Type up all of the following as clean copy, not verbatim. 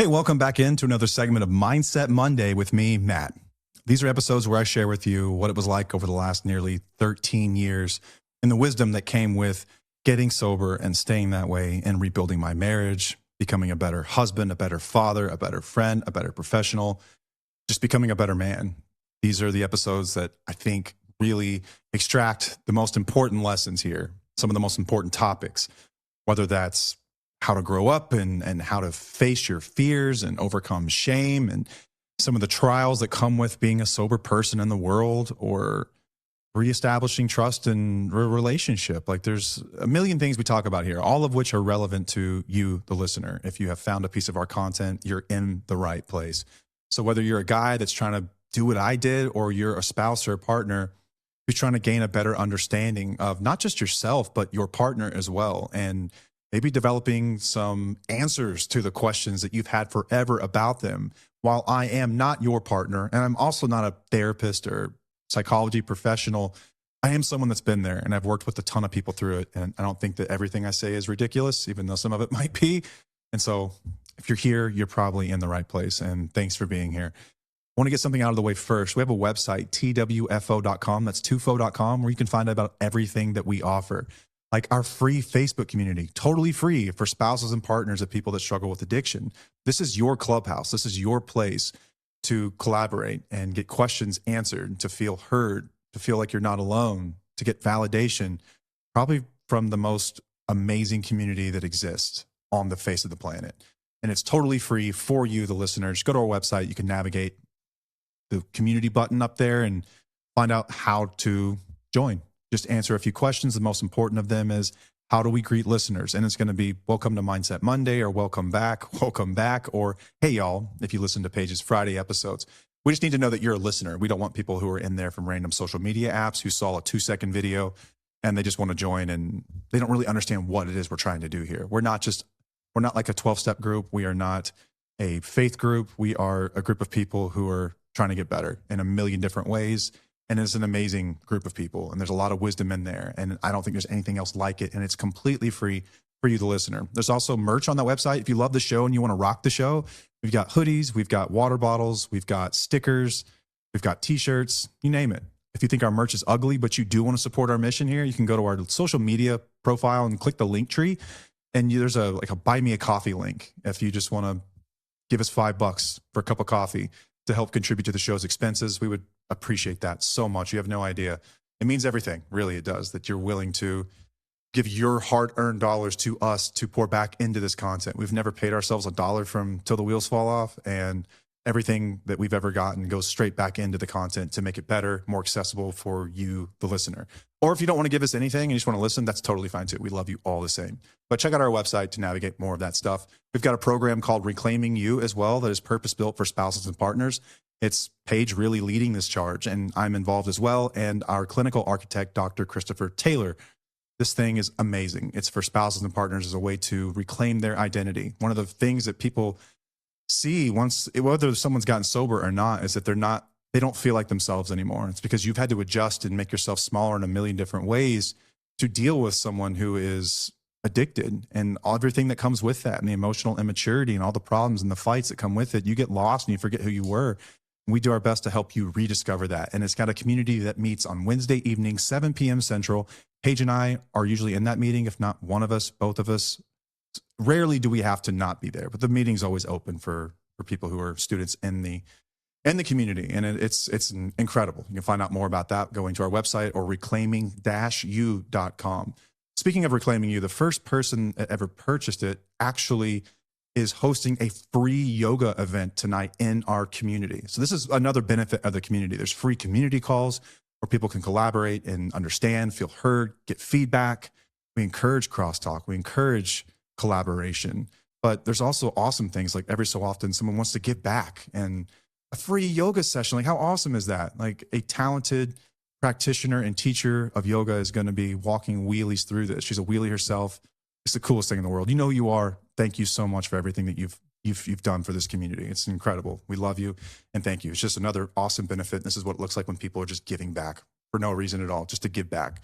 Hey, welcome back into another segment of Mindset Monday with me, Matt. These are episodes where I share with you what it was like over the last nearly 13 years and the wisdom that came with getting sober and staying that way and rebuilding my marriage, becoming a better husband, a better father, a better friend, a better professional, just becoming a better man. These are the episodes that I think really extract the most important lessons here, some of the most important topics, whether that's how to grow up and how to face your fears and overcome shame and some of the trials that come with being a sober person in the world, or reestablishing trust in a relationship. Like, there's a million things we talk about here, all of which are relevant to you, the listener. If you have found a piece of our content, you're in the right place. So whether you're a guy that's trying to do what I did, or you're a spouse or a partner who's trying to gain a better understanding of not just yourself, but your partner as well, and maybe developing some answers to the questions that you've had forever about them. While I am not your partner, and I'm also not a therapist or psychology professional, I am someone that's been there, and I've worked with a ton of people through it. And I don't think that everything I say is ridiculous, even though some of it might be. And so if you're here, you're probably in the right place. And thanks for being here. I want to get something out of the way first. We have a website, twfo.com. That's tufo.com, where you can find out about everything that we offer. Like our free Facebook community, totally free for spouses and partners of people that struggle with addiction. This is your clubhouse. This is your place to collaborate and get questions answered, to feel heard, to feel like you're not alone, to get validation, probably from the most amazing community that exists on the face of the planet. And it's totally free for you, the listener. Just go to our website. You can navigate the community button up there and find out how to join. Just answer a few questions. The most important of them is, how do we greet listeners? And it's going to be welcome to Mindset Monday, or welcome back, or hey, y'all, if you listen to Paige's Friday episodes. We just need to know that you're a listener. We don't want people who are in there from random social media apps who saw a 2-second video and they just want to join and they don't really understand what it is we're trying to do here. We're not like a 12-step group. We are not a faith group. We are a group of people who are trying to get better in a million different ways. And it's an amazing group of people, and there's a lot of wisdom in there. And I don't think there's anything else like it. And it's completely free for you, the listener. There's also merch on that website. If you love the show and you want to rock the show, we've got hoodies, we've got water bottles, we've got stickers, we've got t-shirts, you name it. If you think our merch is ugly, but you do want to support our mission here, you can go to our social media profile and click the link tree. And there's a buy me a coffee link. If you just want to give us $5 for a cup of coffee to help contribute to the show's expenses, we would appreciate that so much. You have no idea. It means everything. Really, it does, that you're willing to give your hard-earned dollars to us to pour back into this content. We've never paid ourselves $1 from till the wheels fall off, and everything that we've ever gotten goes straight back into the content to make it better, more accessible for you, the listener. Or if you don't want to give us anything and you just want to listen, that's totally fine too. We love you all the same. But check out our website to navigate more of that stuff. We've got a program called Reclaiming You as well that is purpose-built for spouses and partners. It's Paige really leading this charge, and I'm involved as well, and our clinical architect, Dr. Christopher Taylor. This thing is amazing. It's for spouses and partners as a way to reclaim their identity. One of the things that people see whether someone's gotten sober or not, is that they don't feel like themselves anymore. It's because you've had to adjust and make yourself smaller in a million different ways to deal with someone who is addicted, and everything that comes with that, and the emotional immaturity and all the problems and the fights that come with it. You get lost and you forget who you were. We do our best to help you rediscover that. And it's got a community that meets on Wednesday evening, 7 p.m. Central. Paige and I are usually in that meeting, if not one of us, both of us. Rarely do we have to not be there, but the meeting's always open for people who are students in the community. And it's incredible. You can find out more about that going to our website, or reclaiming-u.com. Speaking of Reclaiming You, the first person that ever purchased it actually is hosting a free yoga event tonight in our community. So this is another benefit of the community. There's free community calls where people can collaborate and understand, feel heard, get feedback. We encourage crosstalk. We encourage collaboration. But there's also awesome things, like every so often someone wants to give back, and a free yoga session. Like, how awesome is that? Like, a talented practitioner and teacher of yoga is going to be walking wheelies through this. She's a wheelie herself. It's the coolest thing in the world. You know who you are. Thank you so much for everything that you've done for this community. It's incredible. We love you, and thank you. It's just another awesome benefit. This is what it looks like when people are just giving back for no reason at all, just to give back.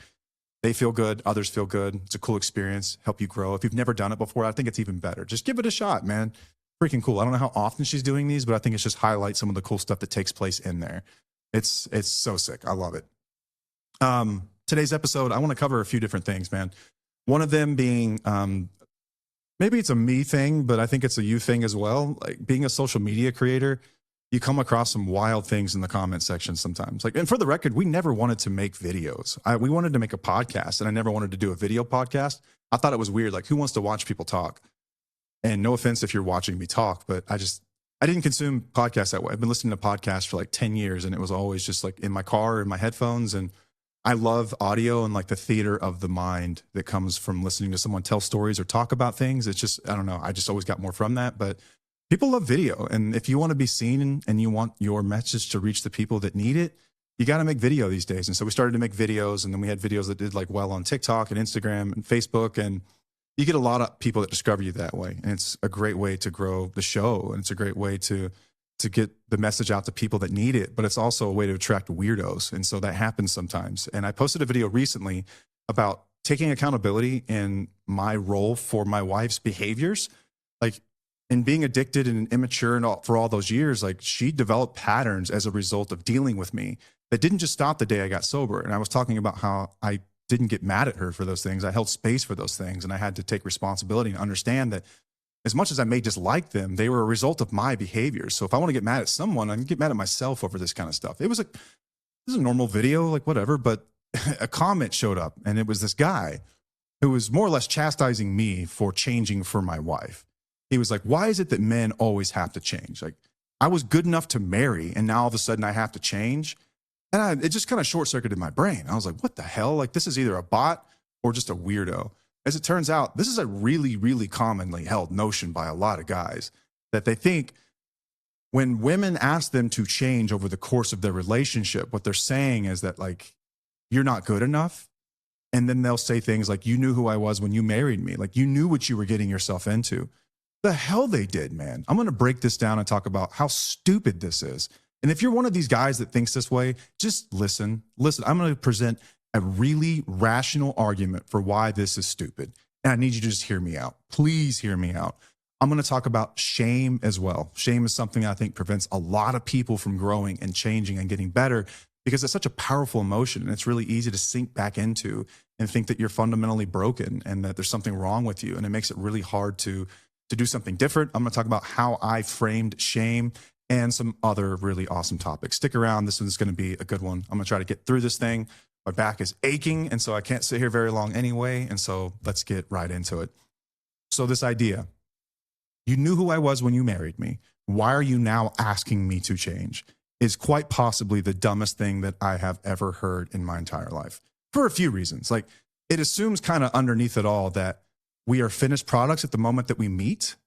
They feel good. Others feel good. It's a cool experience. Help you grow. If you've never done it before, I think it's even better. Just give it a shot, man. freaking cool. I don't know how often she's doing these, but I think it's just highlight some of the cool stuff that takes place in there. It's so sick. I love it. Today's episode, I want to cover a few different things, man. One of them being, maybe it's a me thing, but I think it's a you thing as well. Like being a social media creator, you come across some wild things in the comment section sometimes. Like, and for the record, we never wanted to make videos. We wanted to make a podcast, and I never wanted to do a video podcast. I thought it was weird. Like, who wants to watch people talk? And no offense if you're watching me talk, but I didn't consume podcasts that way. I've been listening to podcasts for like 10 years, and it was always just like in my car, in my headphones. And I love audio and like the theater of the mind that comes from listening to someone tell stories or talk about things. It's just, I don't know. I just always got more from that. But people love video. And if you want to be seen and you want your message to reach the people that need it, you got to make video these days. And so we started to make videos, and then we had videos that did like well on TikTok and Instagram and Facebook. And you get a lot of people that discover you that way. And it's a great way to grow the show. And it's a great way to get the message out to people that need it. But it's also a way to attract weirdos. And so that happens sometimes. And I posted a video recently about taking accountability in my role for my wife's behaviors. Like, and being addicted and immature and for all those years, like she developed patterns as a result of dealing with me that didn't just stop the day I got sober. And I was talking about how I didn't get mad at her for those things. I held space for those things, and I had to take responsibility and understand that as much as I may dislike them, they were a result of my behaviors. So if I want to get mad at someone, I can get mad at myself over this kind of stuff. This is a normal video, like whatever, but a comment showed up, and it was this guy who was more or less chastising me for changing for my wife. He was like, why is it that men always have to change? Like, I was good enough to marry, and now all of a sudden I have to change. And it just kind of short-circuited my brain. I was like, what the hell? Like, this is either a bot or just a weirdo. As it turns out, this is a really, really commonly held notion by a lot of guys, that they think when women ask them to change over the course of their relationship, what they're saying is that, like, you're not good enough. And then they'll say things like, you knew who I was when you married me. Like, you knew what you were getting yourself into. The hell they did, man. I'm going to break this down and talk about how stupid this is. And if you're one of these guys that thinks this way, just listen. I'm going to present a really rational argument for why this is stupid. And I need you to just hear me out. Please hear me out. I'm going to talk about shame as well. Shame is something I think prevents a lot of people from growing and changing and getting better, because it's such a powerful emotion, and it's really easy to sink back into and think that you're fundamentally broken and that there's something wrong with you. And it makes it really hard to do something different. I'm going to talk about how I framed shame and some other really awesome topics. Stick around. This one's going to be a good one. I'm going to try to get through this thing. My back is aching, and so I can't sit here very long anyway. And so let's get right into it. So this idea, you knew who I was when you married me. Why are you now asking me to change? Is quite possibly the dumbest thing that I have ever heard in my entire life, for a few reasons. Like, it assumes kind of underneath it all that we are finished products at the moment that we meet.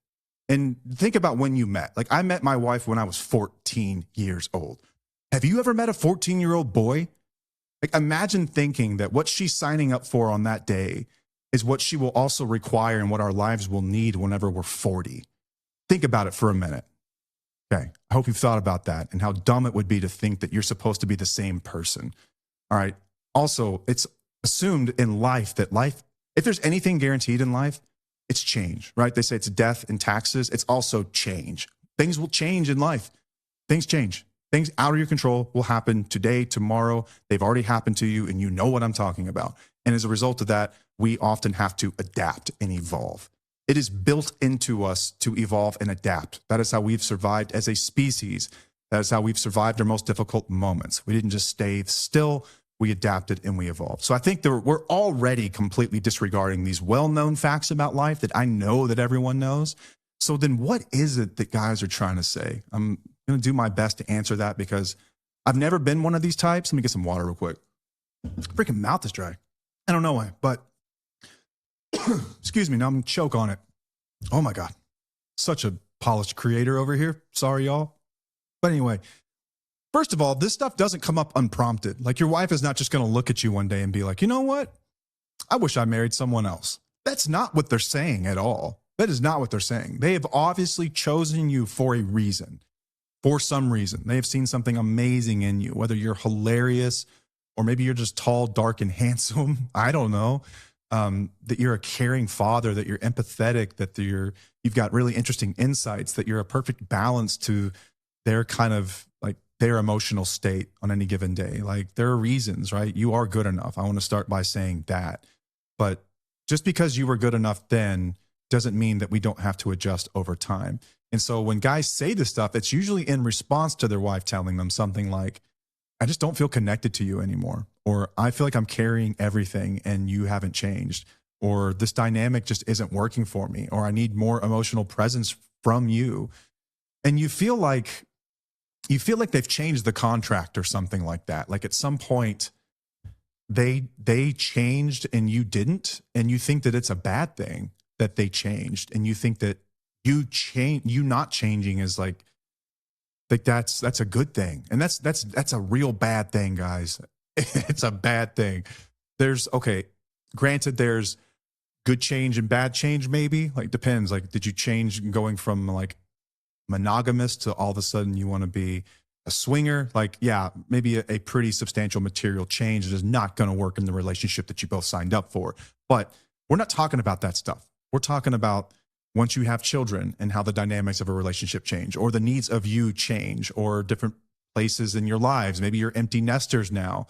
And think about when you met. Like, I met my wife when I was 14 years old. Have you ever met a 14-year-old boy? Like, imagine thinking that what she's signing up for on that day is what she will also require and what our lives will need whenever we're 40. Think about it for a minute. Okay, I hope you've thought about that and how dumb it would be to think that you're supposed to be the same person. All right. Also, it's assumed in life that if there's anything guaranteed in life, it's change, right? They say it's death and taxes. It's also change. Things will change in life. Things change. Things out of your control will happen today, tomorrow. They've already happened to you, and you know what I'm talking about. And as a result of that, we often have to adapt and evolve. It is built into us to evolve and adapt. That is how we've survived as a species. That is how we've survived our most difficult moments. We didn't just stay still. We adapted and we evolved. So I think that we're already completely disregarding these well-known facts about life that I know that everyone knows. So then what is it that guys are trying to say? I'm going to do my best to answer that, because I've never been one of these types. Let me get some water real quick. Freaking mouth is dry. I don't know why, but excuse me, now I'm going to choke on it. Oh my God. Such a polished creator over here. Sorry, y'all. But anyway, first of all, this stuff doesn't come up unprompted. Like, your wife is not just going to look at you one day and be like, you know what? I wish I married someone else. That's not what they're saying at all. That is not what they're saying. They have obviously chosen you for a reason, for some reason. They have seen something amazing in you, whether you're hilarious or maybe you're just tall, dark, and handsome. I don't know. that you're a caring father, that you're empathetic, that you've got really interesting insights, that you're a perfect balance to their kind of like their emotional state on any given day. Like there are reasons, right? You are good enough. I want to start by saying that. But just because you were good enough then doesn't mean that we don't have to adjust over time. And so when guys say this stuff, it's usually in response to their wife telling them something like, I just don't feel connected to you anymore. Or I feel like I'm carrying everything and you haven't changed. Or this dynamic just isn't working for me. Or I need more emotional presence from you. And you feel like they've changed the contract or something like that. Like at some point they changed and you didn't, and you think that it's a bad thing that they changed, and you think that you not changing is like that's a good thing. And that's a real bad thing, guys. It's a bad thing. Granted, there's good change and bad change, maybe. Like depends. Like, did you change going from like monogamous to all of a sudden you want to be a swinger? Like, yeah, maybe a pretty substantial material change that is not going to work in the relationship that you both signed up for. But we're not talking about that stuff. We're talking about once you have children and how the dynamics of a relationship change, or the needs of you change, or different places in your lives. Maybe you're empty nesters now,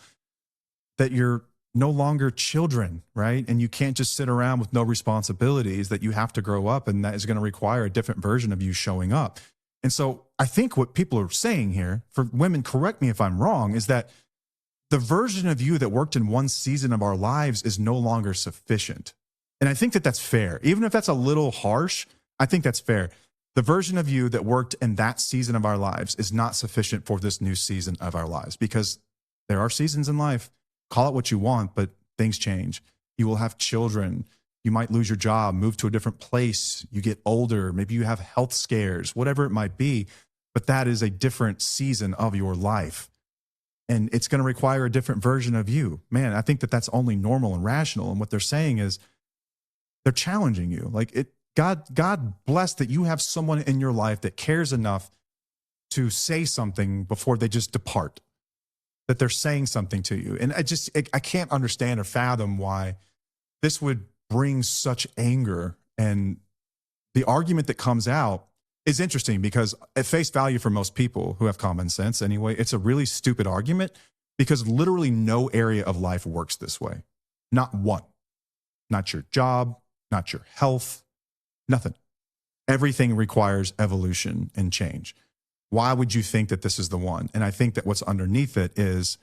that you're no longer children, right? And you can't just sit around with no responsibilities, that you have to grow up, and that is going to require a different version of you showing up. And so I think what people are saying here, for women, correct me if I'm wrong, is that the version of you that worked in one season of our lives is no longer sufficient. And I think that that's fair. Even if that's a little harsh, I think that's fair. The version of you that worked in that season of our lives is not sufficient for this new season of our lives, because there are seasons in life, call it what you want, but things change. You will have children. You might lose your job, move to a different place. You get older. Maybe you have health scares, whatever it might be. But that is a different season of your life. And it's going to require a different version of you. Man, I think that that's only normal and rational. And what they're saying is they're challenging you. Like God bless that you have someone in your life that cares enough to say something before they just depart, that they're saying something to you. And I can't understand or fathom why this would bring such anger. And the argument that comes out is interesting, because at face value, for most people who have common sense anyway, it's a really stupid argument, because literally no area of life works this way. Not one. Not your job, not your health, nothing. Everything requires evolution and change. Why would you think that this is the one? And I think that what's underneath it is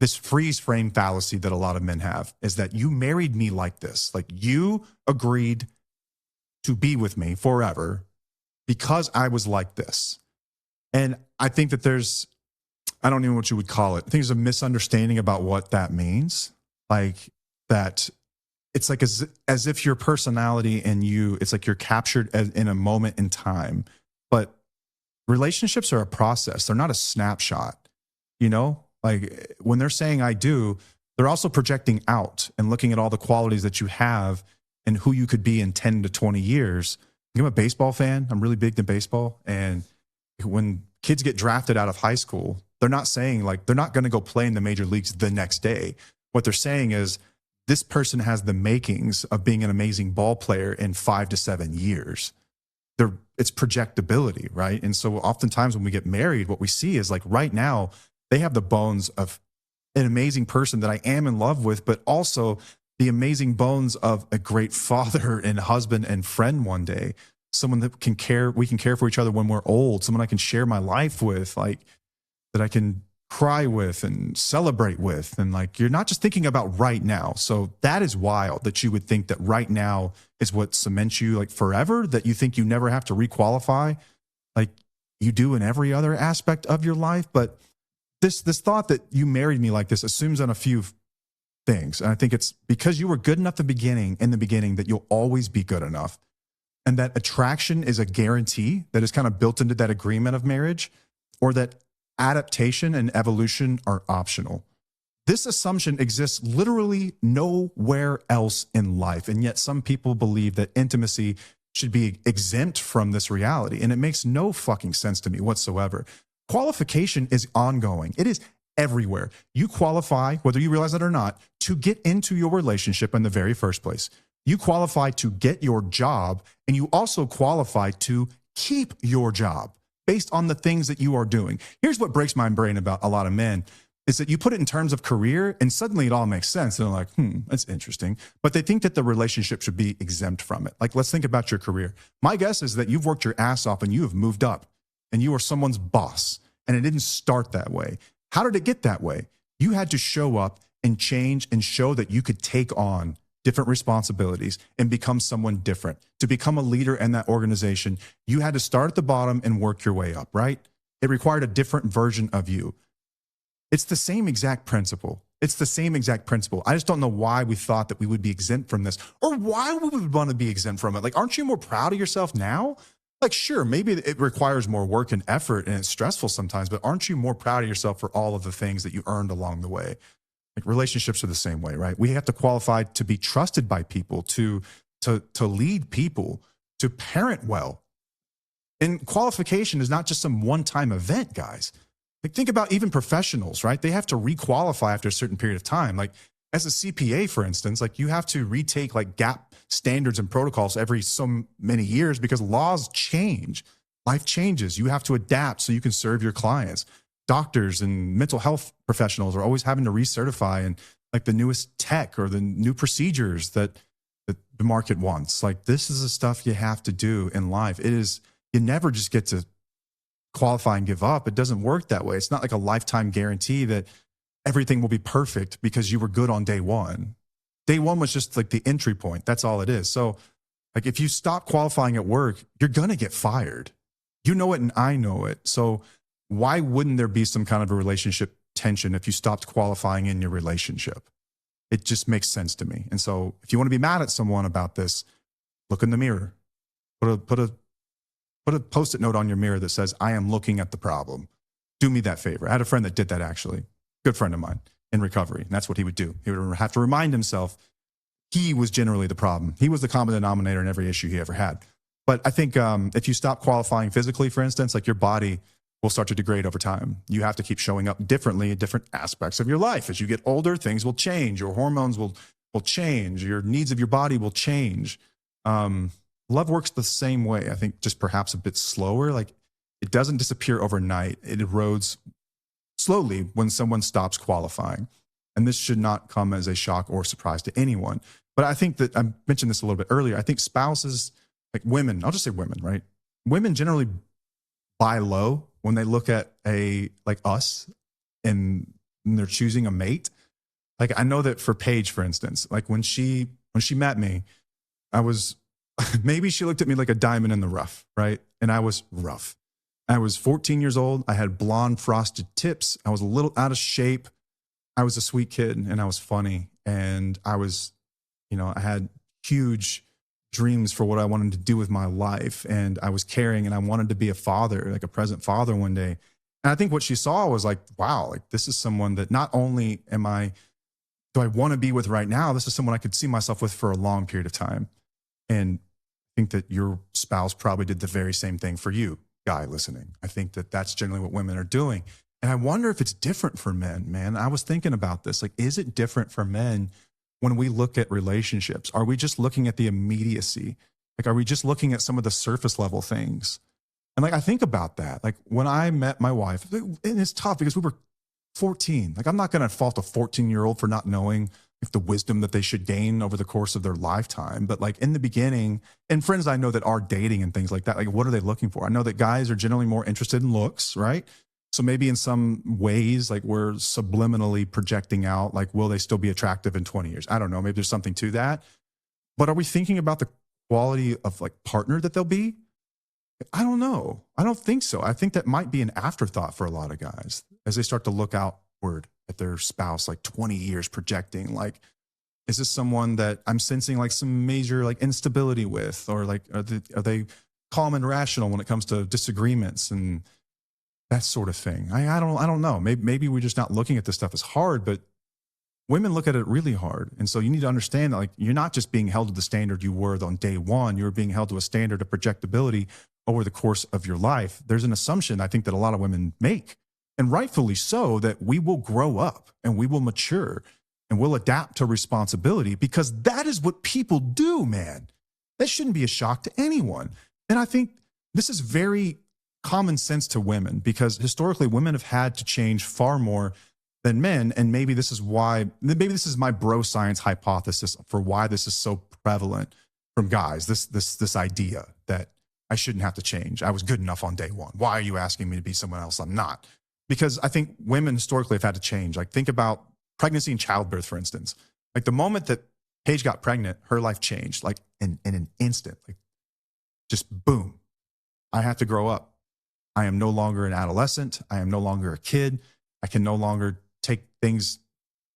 this freeze frame fallacy that a lot of men have, is that you married me like this. Like, you agreed to be with me forever because I was like this. And I think that I don't know what you would call it. I think there's a misunderstanding about what that means. Like that it's like as if your personality and you, it's like you're captured in a moment in time. But relationships are a process. They're not a snapshot, you know? Like when they're saying I do, they're also projecting out and looking at all the qualities that you have and who you could be in 10 to 20 years. I'm a baseball fan. I'm really big into baseball. And when kids get drafted out of high school, they're not saying like, they're not going to go play in the major leagues the next day. What they're saying is, this person has the makings of being an amazing ball player in 5 to 7 years. It's projectability, right? And so oftentimes when we get married, what we see is like right now, they have the bones of an amazing person that I am in love with, but also the amazing bones of a great father and husband and friend one day. Someone that we can care for each other when we're old, someone I can share my life with, like that I can cry with and celebrate with. And like, you're not just thinking about right now. So that is wild that you would think that right now is what cements you like forever, that you think you never have to requalify like you do in every other aspect of your life. But this thought that you married me like this assumes on a few things. And I think it's because you were good enough in the beginning that you'll always be good enough. And that attraction is a guarantee that is kind of built into that agreement of marriage, or that adaptation and evolution are optional. This assumption exists literally nowhere else in life. And yet some people believe that intimacy should be exempt from this reality. And it makes no fucking sense to me whatsoever. Qualification is ongoing. It is everywhere. You qualify, whether you realize it or not, to get into your relationship in the very first place. You qualify to get your job, and you also qualify to keep your job based on the things that you are doing. Here's what breaks my brain about a lot of men is that you put it in terms of career and suddenly it all makes sense. And they're like, that's interesting. But they think that the relationship should be exempt from it. Like, let's think about your career. My guess is that you've worked your ass off and you have moved up and you are someone's boss. And it didn't start that way. How did it get that way? You had to show up and change and show that you could take on different responsibilities and become someone different. To become a leader in that organization, you had to start at the bottom and work your way up, right? It required a different version of you. It's the same exact principle. It's the same exact principle. I just don't know why we thought that we would be exempt from this, or why we would want to be exempt from it. Like, aren't you more proud of yourself now? Like, sure, maybe it requires more work and effort and it's stressful sometimes, but aren't you more proud of yourself for all of the things that you earned along the way? Like, relationships are the same way, right? We have to qualify to be trusted by people, to lead people, to parent well. And qualification is not just some one-time event, guys. Like, think about even professionals, right? They have to requalify after a certain period of time. Like, as a CPA, for instance, like, you have to retake like gap standards and protocols every so many years because laws change. Life changes. You have to adapt so you can serve your clients. Doctors and mental health professionals are always having to recertify and like the newest tech or the new procedures that the market wants. Like, this is the stuff you have to do in life. You never just get to qualify and give up. It doesn't work that way. It's not like a lifetime guarantee that everything will be perfect because you were good on day one. Day one was just like the entry point. That's all it is. So like, if you stop qualifying at work, you're going to get fired. You know it and I know it. So why wouldn't there be some kind of a relationship tension if you stopped qualifying in your relationship? It just makes sense to me. And so if you want to be mad at someone about this, look in the mirror. Put a Post-it note on your mirror that says, I am looking at the problem. Do me that favor. I had a friend that did that, actually. Good friend of mine in recovery. And that's what he would do. He would have to remind himself he was generally the problem. He was the common denominator in every issue he ever had. But I think if you stop qualifying physically, for instance, like, your body will start to degrade over time. You have to keep showing up differently in different aspects of your life. As you get older, things will change. Your hormones will change. Your needs of your body will change. Love works the same way. I think just perhaps a bit slower. Like, it doesn't disappear overnight. It erodes slowly when someone stops qualifying. And this should not come as a shock or surprise to anyone. But I think that I mentioned this a little bit earlier. I think spouses, like women, I'll just say women, right? Women generally buy low when they look at like us and they're choosing a mate. Like, I know that for Paige, for instance, like when she met me, I was, maybe she looked at me like a diamond in the rough, right? And I was rough. I was 14 years old. I had blonde frosted tips. I was a little out of shape. I was a sweet kid and I was funny. And I was, I had huge dreams for what I wanted to do with my life. And I was caring and I wanted to be a father, like a present father one day. And I think what she saw was like, wow, like, this is someone that not only do I want to be with right now, this is someone I could see myself with for a long period of time. And I think that your spouse probably did the very same thing for you, guy listening. I think that that's generally what women are doing. And I wonder if it's different for men, man. I was thinking about this. Like, is it different for men when we look at relationships? Are we just looking at the immediacy? Like, are we just looking at some of the surface level things? And like, I think about that. Like, when I met my wife, and it's tough because we were 14. Like, I'm not going to fault a 14-year-old for not knowing the wisdom that they should gain over the course of their lifetime. But like, in the beginning, and friends I know that are dating and things like that, like, what are they looking for? I know that guys are generally more interested in looks, right? So maybe in some ways, like, we're subliminally projecting out, like, will they still be attractive in 20 years? I don't know. Maybe there's something to that. But are we thinking about the quality of like partner that they'll be? I don't know. I don't think so. I think that might be an afterthought for a lot of guys as they start to look outward at their spouse, like 20 years projecting, like, is this someone that I'm sensing like some major like instability with, or like, are they calm and rational when it comes to disagreements and that sort of thing? I don't know. Maybe we're just not looking at this stuff as hard, but women look at it really hard. And so you need to understand that, like, you're not just being held to the standard you were on day one. You're being held to a standard of projectability over the course of your life. There's an assumption I think that a lot of women make, and rightfully so, that we will grow up and we will mature and we'll adapt to responsibility because that is what people do, man. That shouldn't be a shock to anyone. And I think this is very common sense to women because historically women have had to change far more than men. And maybe this is my bro science hypothesis for why this is so prevalent from guys. This idea that I shouldn't have to change. I was good enough on day one. Why are you asking me to be someone else? I'm not. Because I think women historically have had to change. Like think about pregnancy and childbirth, for instance. Like the moment that Paige got pregnant, her life changed like in an instant, like just boom. I have to grow up. I am no longer an adolescent. I am no longer a kid. I can no longer take things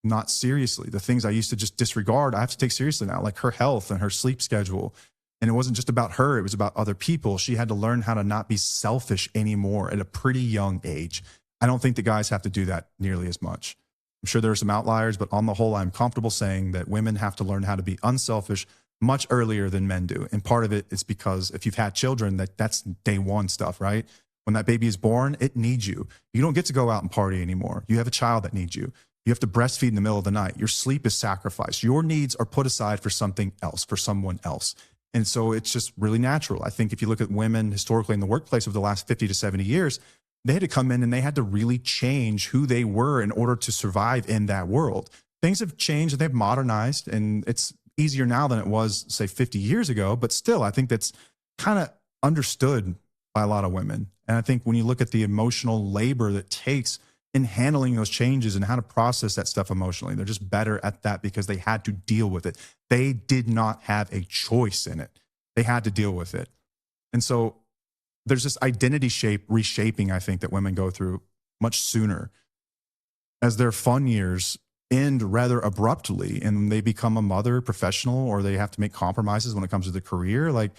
not seriously. The things I used to just disregard, I have to take seriously now, like her health and her sleep schedule. And it wasn't just about her, it was about other people. She had to learn how to not be selfish anymore at a pretty young age. I don't think the guys have to do that nearly as much. I'm sure there are some outliers, but on the whole, I'm comfortable saying that women have to learn how to be unselfish much earlier than men do. And part of it is because if you've had children, that's day one stuff, right? When that baby is born, it needs you. You don't get to go out and party anymore. You have a child that needs you. You have to breastfeed in the middle of the night. Your sleep is sacrificed. Your needs are put aside for something else, for someone else. And so it's just really natural. I think if you look at women historically in the workplace over the last 50 to 70 years, they had to come in and they had to really change who they were in order to survive in that world. Things have changed and they've modernized, and it's easier now than it was, say, 50 years ago. But still, I think that's kind of understood by a lot of women. And I think when you look at the emotional labor that takes in handling those changes and how to process that stuff emotionally, they're just better at that because they had to deal with it. They did not have a choice in it. They had to deal with it. And so there's this identity reshaping, I think, that women go through much sooner as their fun years end rather abruptly and they become a mother, professional, or they have to make compromises when it comes to the career. Like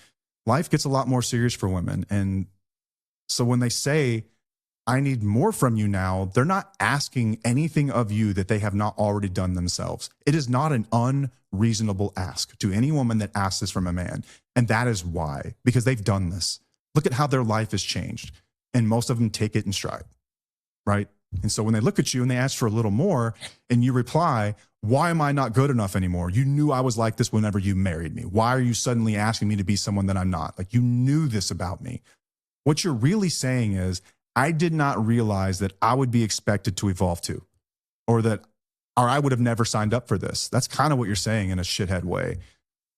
life gets a lot more serious for women. And so when they say, I need more from you now, they're not asking anything of you that they have not already done themselves. It is not an unreasonable ask to any woman that asks this from a man. And that is why, because they've done this. Look at how their life has changed. And most of them take it in stride, right? And so when they look at you and they ask for a little more and you reply, why am I not good enough anymore? You knew I was like this whenever you married me. Why are you suddenly asking me to be someone that I'm not? Like you knew this about me. What you're really saying is, I did not realize that I would be expected to evolve too, or I would have never signed up for this. That's kind of what you're saying in a shithead way,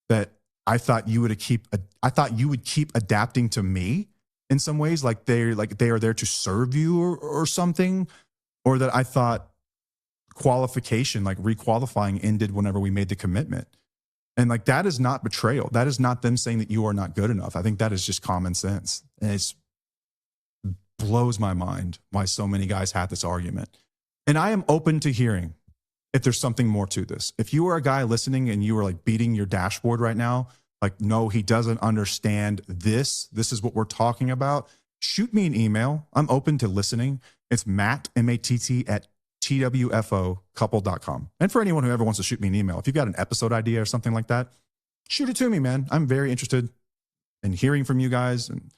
that I thought you would keep adapting to me in some ways, like they are there to serve you or something, or that I thought qualification, like requalifying, ended whenever we made the commitment. And like that is not betrayal. That is not them saying that you are not good enough. I think that is just common sense. And it's blows my mind why so many guys have this argument. And I am open to hearing if there's something more to this. If you are a guy listening and you are like beating your dashboard right now, like, no, he doesn't understand this. This is what we're talking about. Shoot me an email. I'm open to listening. It's Matt, M-A-T-T, at twfocouple.com. And for anyone who ever wants to shoot me an email, if you've got an episode idea or something like that, shoot it to me, man. I'm very interested in hearing from you guys. And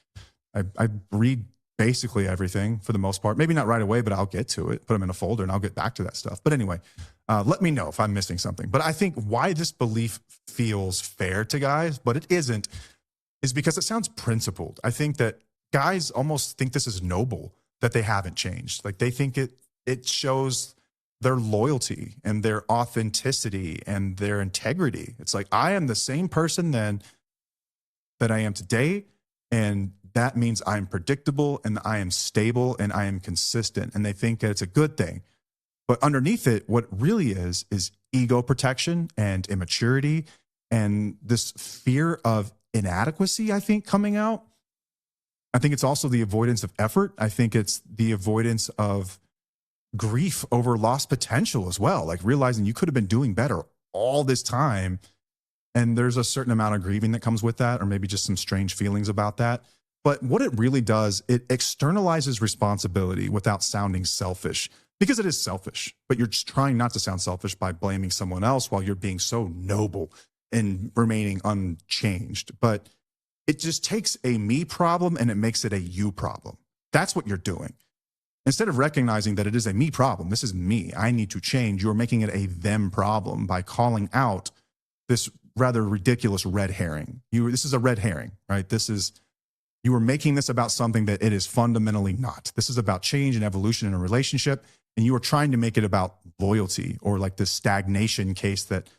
I read basically everything for the most part. Maybe not right away, but I'll get to it, put them in a folder and I'll get back to that stuff. But anyway, let me know if I'm missing something. But I think why this belief feels fair to guys, but it isn't, is because it sounds principled. I think that guys almost think this is noble, that they haven't changed. Like they think it shows their loyalty and their authenticity and their integrity. It's like, I am the same person then that I am today. And that means I'm predictable and I am stable and I am consistent. And they think that it's a good thing. But underneath it, what really is ego protection and immaturity and this fear of inadequacy, I think, coming out. I think it's also the avoidance of effort. I think it's the avoidance of grief over lost potential as well. Like realizing you could have been doing better all this time. And there's a certain amount of grieving that comes with that, or maybe just some strange feelings about that. But what it really does, it externalizes responsibility without sounding selfish, because it is selfish, but you're just trying not to sound selfish by blaming someone else while you're being so noble and remaining unchanged. But it just takes a me problem and it makes it a you problem. That's what you're doing. Instead of recognizing that it is a me problem, this is me, I need to change, you're making it a them problem by calling out this rather ridiculous red herring. This is a red herring, right? You are making this about something that it is fundamentally not. This is about change and evolution in a relationship, and you are trying to make it about loyalty or like this stagnation case that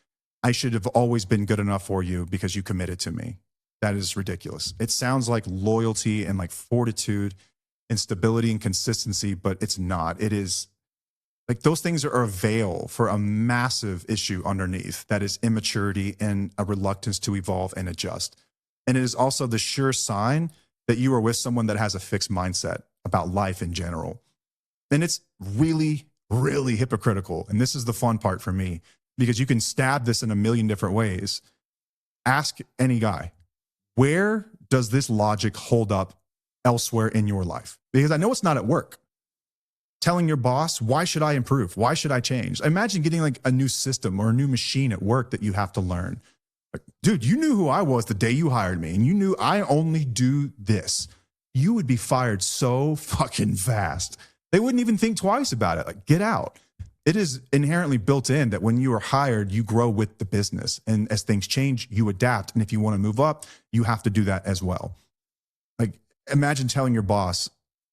I should have always been good enough for you because you committed to me. That is ridiculous. It sounds like loyalty and like fortitude and stability and consistency, but it's not. It is like those things are a veil for a massive issue underneath that is immaturity and a reluctance to evolve and adjust. And it is also the sure sign that you are with someone that has a fixed mindset about life in general. And it's really, really hypocritical. And this is the fun part for me, because you can stab this in a million different ways. Ask any guy, where does this logic hold up elsewhere in your life? Because I know it's not at work. Telling your boss, why should I improve? Why should I change? Imagine getting like a new system or a new machine at work that you have to learn. Like, dude, you knew who I was the day you hired me, and you knew I only do this. You would be fired so fucking fast. They wouldn't even think twice about it. Like, get out. It is inherently built in that when you are hired, you grow with the business. And as things change, you adapt. And if you want to move up, you have to do that as well. Like, imagine telling your boss,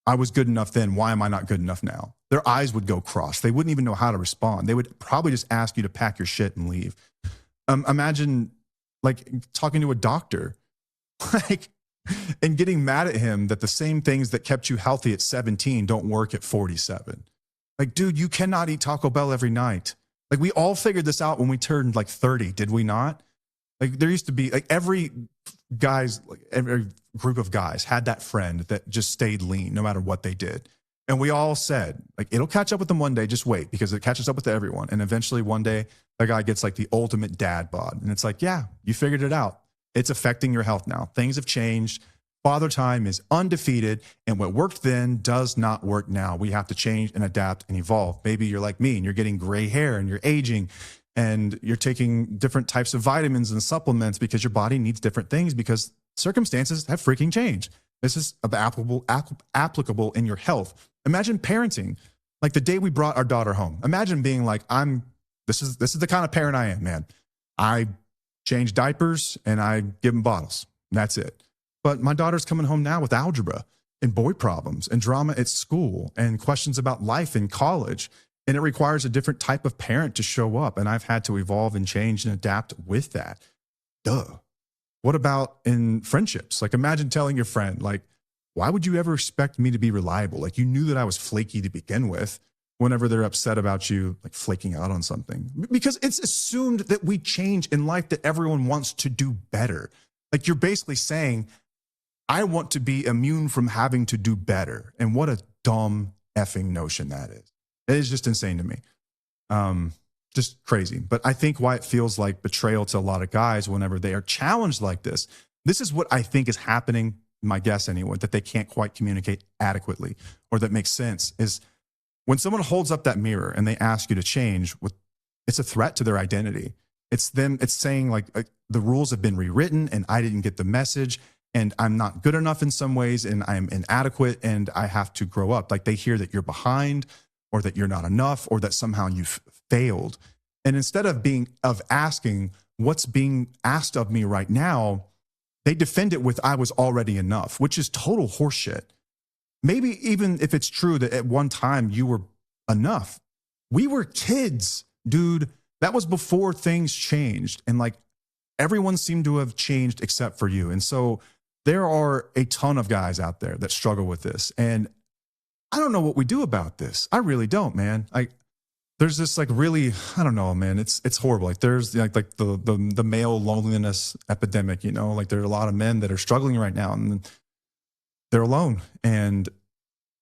I was good enough then. Why am I not good enough now? Their eyes would go cross. They wouldn't even know how to respond. They would probably just ask you to pack your shit and leave. Imagine like talking to a doctor, like, and getting mad at him that the same things that kept you healthy at 17 don't work at 47. Like, dude, you cannot eat Taco Bell every night. Like, we all figured this out when we turned like 30, did we not? Like, there used to be like every group of guys had that friend that just stayed lean no matter what they did. And we all said, like, it'll catch up with them one day, just wait, because it catches up with everyone. And eventually one day that guy gets like the ultimate dad bod. And it's like, yeah, you figured it out. It's affecting your health now. Things have changed. Father time is undefeated, and what worked then does not work now. We have to change and adapt and evolve. Maybe you're like me and you're getting gray hair and you're aging and you're taking different types of vitamins and supplements because your body needs different things because circumstances have freaking changed. This is applicable in your health. Imagine parenting. Like the day we brought our daughter home. Imagine being like, this is the kind of parent I am, man. I change diapers and I give them bottles. And that's it. But my daughter's coming home now with algebra and boy problems and drama at school and questions about life in college. And it requires a different type of parent to show up. And I've had to evolve and change and adapt with that. Duh. What about in friendships? Like, imagine telling your friend, like, why would you ever expect me to be reliable? Like, you knew that I was flaky to begin with whenever they're upset about you, like flaking out on something. Because it's assumed that we change in life, that everyone wants to do better. Like, you're basically saying, I want to be immune from having to do better. And what a dumb effing notion that is. It is just insane to me. Just crazy. But I think why it feels like betrayal to a lot of guys whenever they are challenged like this is what I think is happening, my guess anyway, that they can't quite communicate adequately or that makes sense, is when someone holds up that mirror and they ask you to change, it's a threat to their identity. It's saying like the rules have been rewritten and I didn't get the message and I'm not good enough in some ways and I'm inadequate and I have to grow up. Like, they hear that you're behind or that you're not enough or that somehow you've failed. And instead of asking what's being asked of me right now, they defend it with I was already enough, which is total horseshit. Maybe even if it's true that at one time you were enough. We were kids, dude. That was before things changed. And like, everyone seemed to have changed except for you. And so there are a ton of guys out there that struggle with this. And I don't know what we do about this. I really don't, man. There's this like really, I don't know, man. It's horrible. Like, there's like the male loneliness epidemic, you know, like there are a lot of men that are struggling right now and they're alone. And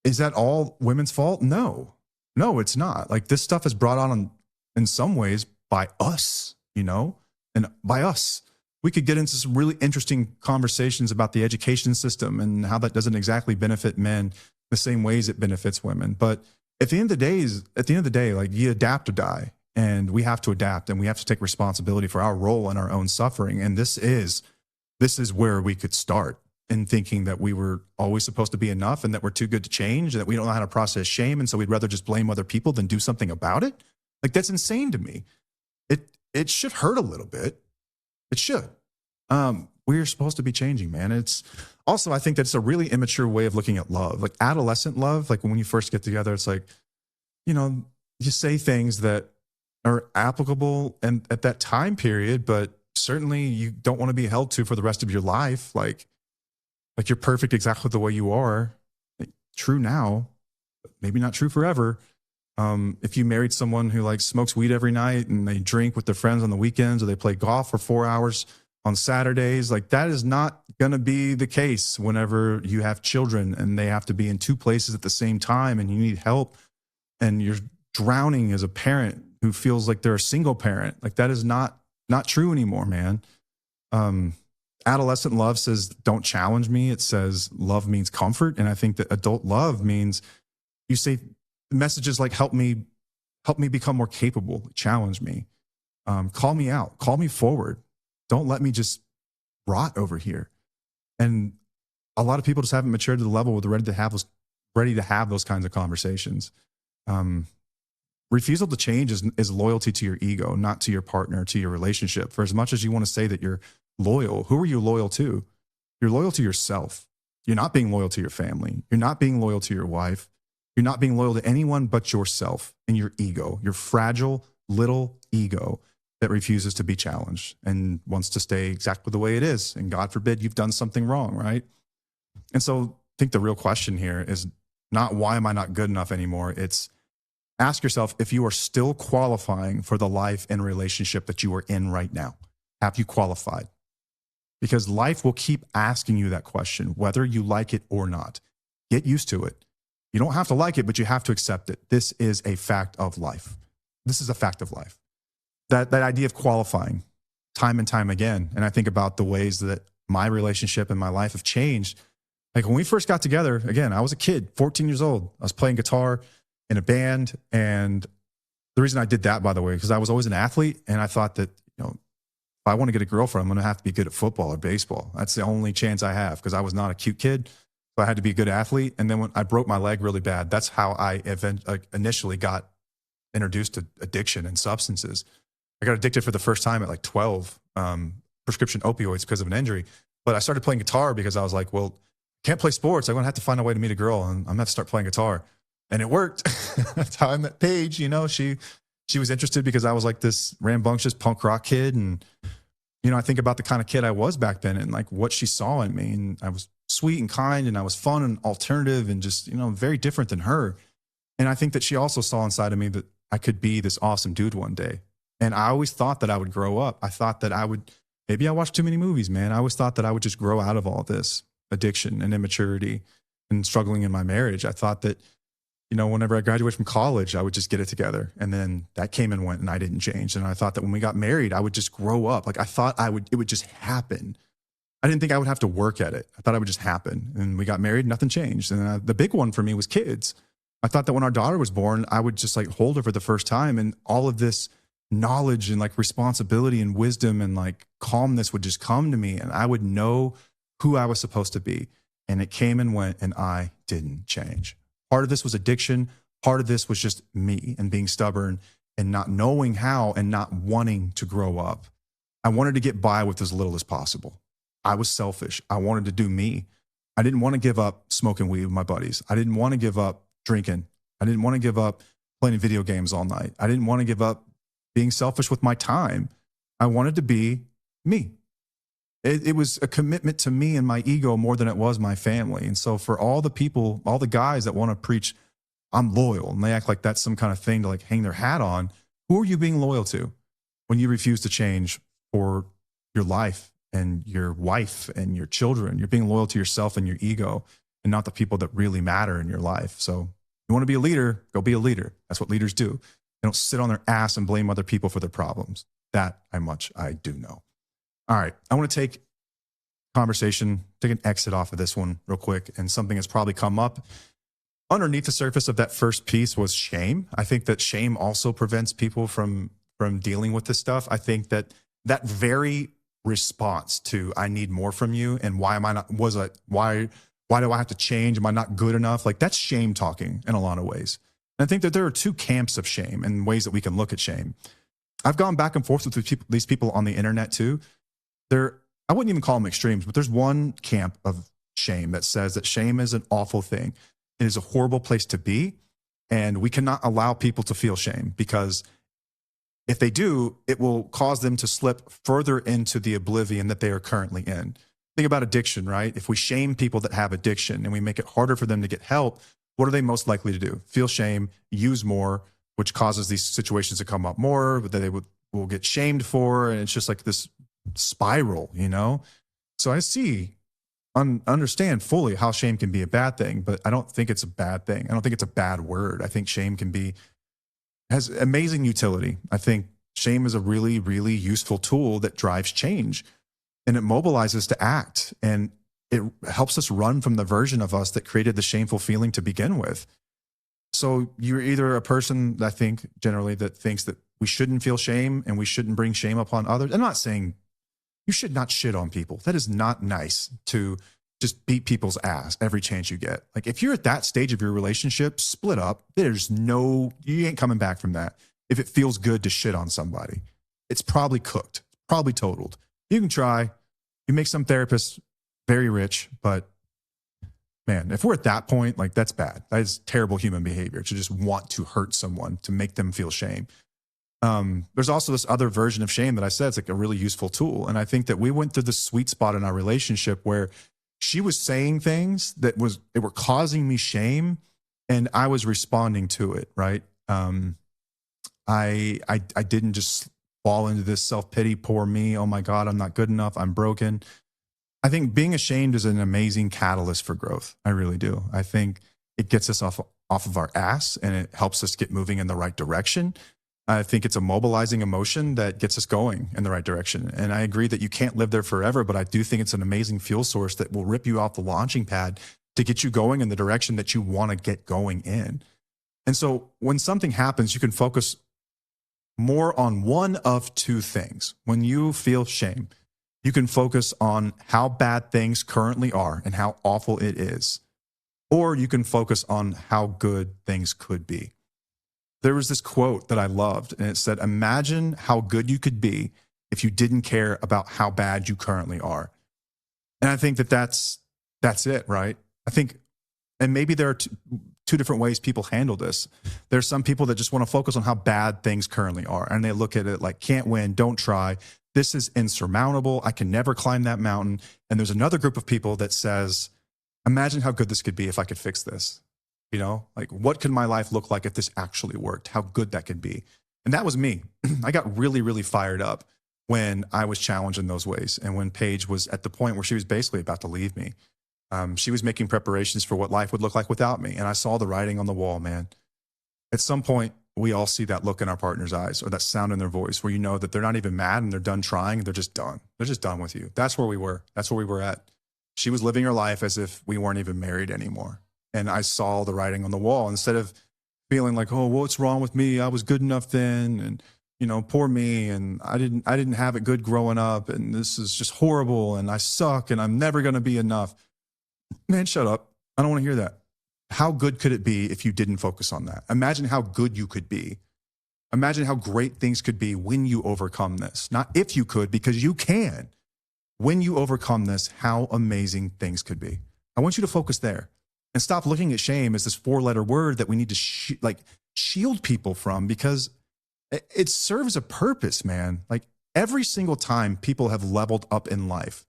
is that all women's fault? No, it's not. Like, this stuff is brought on in some ways by us, you know, and by us. We could get into some really interesting conversations about the education system and how that doesn't exactly benefit men the same ways it benefits women. But at the end of the day, like, you adapt or die, and we have to adapt and we have to take responsibility for our role in our own suffering. And this is where we could start. in thinking that we were always supposed to be enough and that we're too good to change, that we don't know how to process shame. And so we'd rather just blame other people than do something about it. Like, that's insane to me. It should hurt a little bit. It should. We're supposed to be changing, man. It's also, I think that it's a really immature way of looking at love. Like adolescent love, like when you first get together, it's like, you say things that are applicable and at that time period, but certainly you don't want to be held to for the rest of your life. Like you're perfect exactly the way you are. Like, true now, but maybe not true forever. If you married someone who like smokes weed every night and they drink with their friends on the weekends, or they play golf for 4 hours on Saturdays, like that is not going to be the case whenever you have children and they have to be in two places at the same time and you need help and you're drowning as a parent who feels like they're a single parent. Like that is not true anymore, man. Adolescent love says, don't challenge me. It says love means comfort. And I think that adult love means you say messages like, help me become more capable, challenge me, call me out, call me forward. Don't let me just rot over here. And a lot of people just haven't matured to the level where they're ready to have those kinds of conversations. Refusal to change is loyalty to your ego, not to your partner, to your relationship. For as much as you want to say that you're loyal, who are you loyal to? You're loyal to yourself. You're not being loyal to your family. You're not being loyal to your wife. You're not being loyal to anyone but yourself and your ego, your fragile little ego that refuses to be challenged and wants to stay exactly the way it is. And God forbid you've done something wrong, right? And so I think the real question here is not why am I not good enough anymore? It's ask yourself if you are still qualifying for the life and relationship that you are in right now. Have you qualified? Because life will keep asking you that question, whether you like it or not. Get used to it. You don't have to like it, but you have to accept it. This is a fact of life. This is a fact of life. That idea of qualifying time and time again. And I think about the ways that my relationship and my life have changed. Like when we first got together, again, I was a kid, 14 years old. I was playing guitar in a band. And the reason I did that, by the way, because I was always an athlete. And I thought that, if I want to get a girlfriend, I'm going to have to be good at football or baseball. That's the only chance I have, because I was not a cute kid. So I had to be a good athlete. And then when I broke my leg really bad, that's how I initially got introduced to addiction and substances. I got addicted for the first time at like 12, prescription opioids because of an injury. But I started playing guitar because I was like, well, can't play sports. I'm going to have to find a way to meet a girl, and I'm going to have to start playing guitar. And it worked. That's how I met Paige. She was interested because I was like this rambunctious punk rock kid. And, I think about the kind of kid I was back then and like what she saw in me. And I was sweet and kind, and I was fun and alternative and just, very different than her. And I think that she also saw inside of me that I could be this awesome dude one day. And I always thought that I would grow up. I thought that maybe I watched too many movies, man. I always thought that I would just grow out of all this addiction and immaturity and struggling in my marriage. I thought that, whenever I graduated from college, I would just get it together. And then that came and went and I didn't change. And I thought that when we got married, I would just grow up. Like I thought it would just happen. I didn't think I would have to work at it. I thought it would just happen. And we got married, nothing changed. And the big one for me was kids. I thought that when our daughter was born, I would just like hold her for the first time, and all of this knowledge and like responsibility and wisdom and like calmness would just come to me, and I would know who I was supposed to be. And it came and went, and I didn't change. Part of this was addiction. Part of this was just me and being stubborn and not knowing how and not wanting to grow up. I wanted to get by with as little as possible. I was selfish. I wanted to do me. I didn't want to give up smoking weed with my buddies. I didn't want to give up drinking. I didn't want to give up playing video games all night. I didn't want to give up being selfish with my time. I wanted to be me. It was a commitment to me and my ego more than it was my family. And so for all the people, all the guys that want to preach, I'm loyal, and they act like that's some kind of thing to like hang their hat on, who are you being loyal to when you refuse to change for your life and your wife and your children? You're being loyal to yourself and your ego and not the people that really matter in your life. So you want to be a leader, go be a leader. That's what leaders do. They don't sit on their ass and blame other people for their problems. That I do know. All right. I want to take an exit off of this one real quick. And something that's probably come up underneath the surface of that first piece was shame. I think that shame also prevents people from dealing with this stuff. I think that very response to I need more from you, and why am I not why do I have to change? Am I not good enough? Like, that's shame talking in a lot of ways. And I think that there are two camps of shame and ways that we can look at shame. I've gone back and forth with these people on the internet too. I wouldn't even call them extremes, but there's one camp of shame that says that shame is an awful thing. It is a horrible place to be. And we cannot allow people to feel shame, because if they do, it will cause them to slip further into the oblivion that they are currently in. Think about addiction, right? If we shame people that have addiction and we make it harder for them to get help, what are they most likely to do? Feel shame, use more, which causes these situations to come up more that they will get shamed for. And it's just like this spiral, you know? So I understand fully how shame can be a bad thing, but I don't think it's a bad thing. I don't think it's a bad word. I think shame has amazing utility. I think shame is a really, really useful tool that drives change, and it mobilizes to act, and it helps us run from the version of us that created the shameful feeling to begin with. So you're either a person, I think, generally, that thinks that we shouldn't feel shame and we shouldn't bring shame upon others. I'm not saying you should not shit on people. That is not nice, to just beat people's ass every chance you get. Like, if you're at that stage of your relationship, split up. You ain't coming back from that. If it feels good to shit on somebody, it's probably cooked, probably totaled. You can try. You make some therapists very rich, but man, if we're at that point, like, that's bad. That is terrible human behavior, to just want to hurt someone, to make them feel shame. There's also this other version of shame that I said, it's like a really useful tool. And I think that we went through the sweet spot in our relationship where she was saying things that were causing me shame, and I was responding to it. Right. I didn't just fall into this self-pity, poor me. Oh my God, I'm not good enough. I'm broken. I think being ashamed is an amazing catalyst for growth. I really do. I think it gets us off of our ass, and it helps us get moving in the right direction. I think it's a mobilizing emotion that gets us going in the right direction. And I agree that you can't live there forever, but I do think it's an amazing fuel source that will rip you off the launching pad to get you going in the direction that you want to get going in. And so when something happens, you can focus more on one of two things. When you feel shame, you can focus on how bad things currently are and how awful it is, or you can focus on how good things could be. There was this quote that I loved, and it said, imagine how good you could be if you didn't care about how bad you currently are. And I think that that's it, right? I think, and maybe there are two different ways people handle this. There's some people that just want to focus on how bad things currently are, and they look at it like, can't win, don't try. This is insurmountable. I can never climb that mountain. And there's another group of people that says, imagine how good this could be if I could fix this. You know, like, what could my life look like if this actually worked? How good that could be. And that was me. I got really, really fired up when I was challenged in those ways. And when Paige was at the point where she was basically about to leave me, she was making preparations for what life would look like without me. And I saw the writing on the wall, man. At some point, we all see that look in our partner's eyes, or that sound in their voice, where you know that they're not even mad and they're done trying. They're just done. They're just done with you. That's where we were. That's where we were at. She was living her life as if we weren't even married anymore. And I saw the writing on the wall. Instead of feeling like, oh, what's wrong with me? I was good enough then. And, you know, poor me. And I didn't have it good growing up. And this is just horrible. And I suck. And I'm never going to be enough. Man, shut up. I don't want to hear that. How good could it be if you didn't focus on that? Imagine how good you could be. Imagine how great things could be when you overcome this. Not if you could, because you can. When you overcome this, how amazing things could be. I want you to focus there. And stop looking at shame as this 4-letter word that we need to shield people from, because it serves a purpose, man. Like, every single time people have leveled up in life,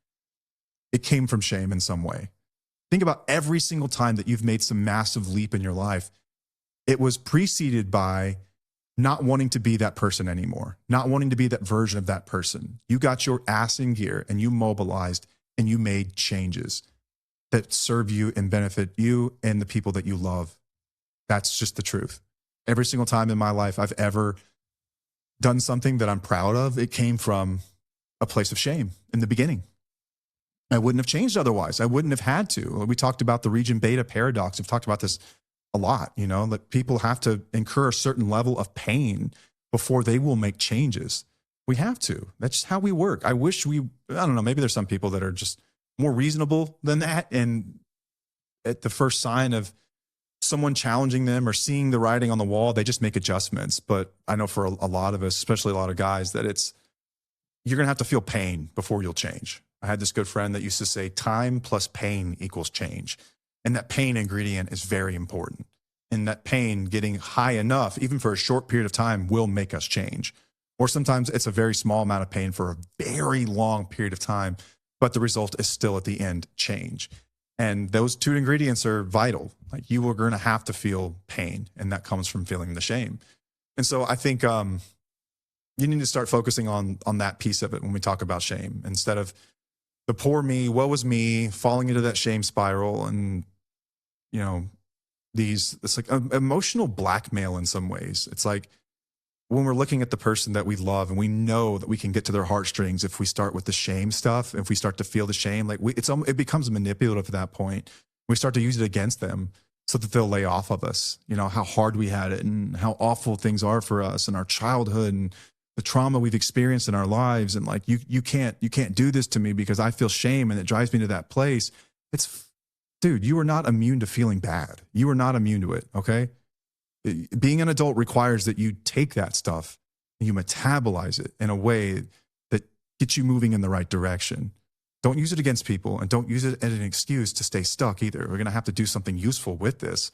it came from shame in some way. Think about every single time that you've made some massive leap in your life. It was preceded by not wanting to be that person anymore, not wanting to be that version of that person. You got your ass in gear and you mobilized and you made changes that serve you and benefit you and the people that you love. That's just the truth. Every single time in my life I've ever done something that I'm proud of, it came from a place of shame in the beginning. I wouldn't have changed otherwise. I wouldn't have had to. We talked about the region beta paradox. We've talked about this a lot, you know, that people have to incur a certain level of pain before they will make changes. We have to. That's just how we work. I wish I don't know, maybe there's some people that are just more reasonable than that. And at the first sign of someone challenging them or seeing the writing on the wall, they just make adjustments. But I know for a lot of us, especially a lot of guys, that you're going to have to feel pain before you'll change. I had this good friend that used to say time plus pain equals change. And that pain ingredient is very important. And that pain getting high enough, even for a short period of time, will make us change. Or sometimes it's a very small amount of pain for a very long period of time, but the result is still at the end change. And those two ingredients are vital. Like, you are going to have to feel pain, and that comes from feeling the shame. And so I think you need to start focusing on that piece of it when we talk about shame, instead of the poor me, woe is me, falling into that shame spiral. And, you know, it's like emotional blackmail in some ways. It's like when we're looking at the person that we love and we know that we can get to their heartstrings if we start with the shame stuff, if we start to feel the shame, like it becomes manipulative at that point. We start to use it against them so that they'll lay off of us, you know, how hard we had it and how awful things are for us and our childhood and the trauma we've experienced in our lives. And like, you can't do this to me because I feel shame and it drives me to that place. Dude, you are not immune to feeling bad. You are not immune to it. Okay. Being an adult requires that you take that stuff and you metabolize it in a way that gets you moving in the right direction. Don't use it against people, and don't use it as an excuse to stay stuck either. We're going to have to do something useful with this.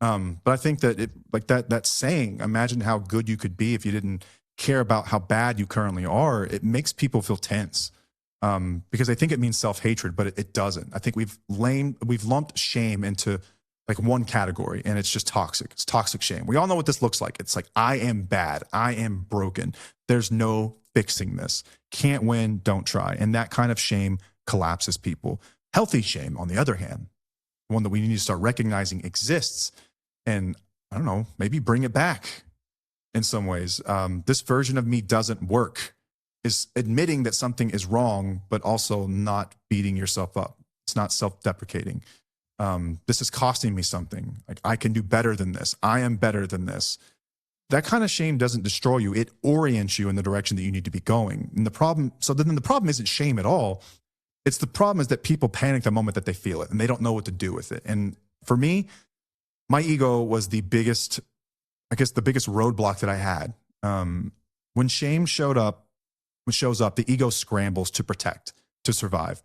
But I think that that saying, imagine how good you could be if you didn't care about how bad you currently are, it makes people feel tense. Because they think it means self-hatred, but it doesn't. I think we've lumped shame into like one category, and it's just toxic. It's toxic shame. We all know what this looks like. It's like, I am bad. I am broken. There's no fixing this. Can't win, don't try. And that kind of shame collapses people. Healthy shame, on the other hand, one that we need to start recognizing exists, and I don't know, maybe bring it back in some ways. This version of me doesn't work is admitting that something is wrong, but also not beating yourself up. It's not self-deprecating. This is costing me something. Like, I can do better than this. I am better than this. That kind of shame doesn't destroy you. It orients you in the direction that you need to be going. And the problem isn't shame at all. It's the problem is that people panic the moment that they feel it and they don't know what to do with it. And for me, my ego was the biggest roadblock that I had. When shame shows up, the ego scrambles to protect, to survive.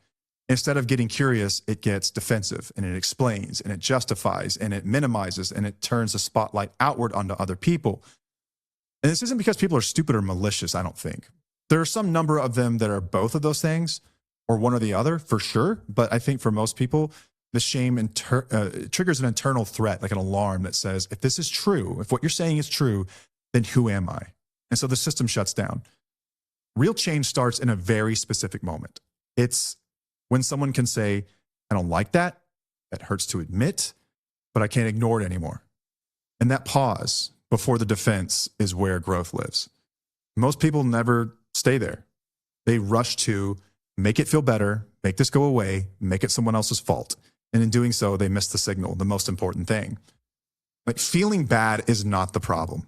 Instead of getting curious, it gets defensive, and it explains and it justifies and it minimizes and it turns the spotlight outward onto other people. And this isn't because people are stupid or malicious, I don't think. There are some number of them that are both of those things, or one or the other, for sure. But I think for most people, the shame triggers an internal threat, like an alarm that says, if this is true, if what you're saying is true, then who am I? And so the system shuts down. Real change starts in a very specific moment. It's when someone can say, I don't like that. That hurts to admit, but I can't ignore it anymore. And that pause before the defense is where growth lives. Most people never stay there. They rush to make it feel better, make this go away, make it someone else's fault. And in doing so, they miss the signal, the most important thing. Like, feeling bad is not the problem.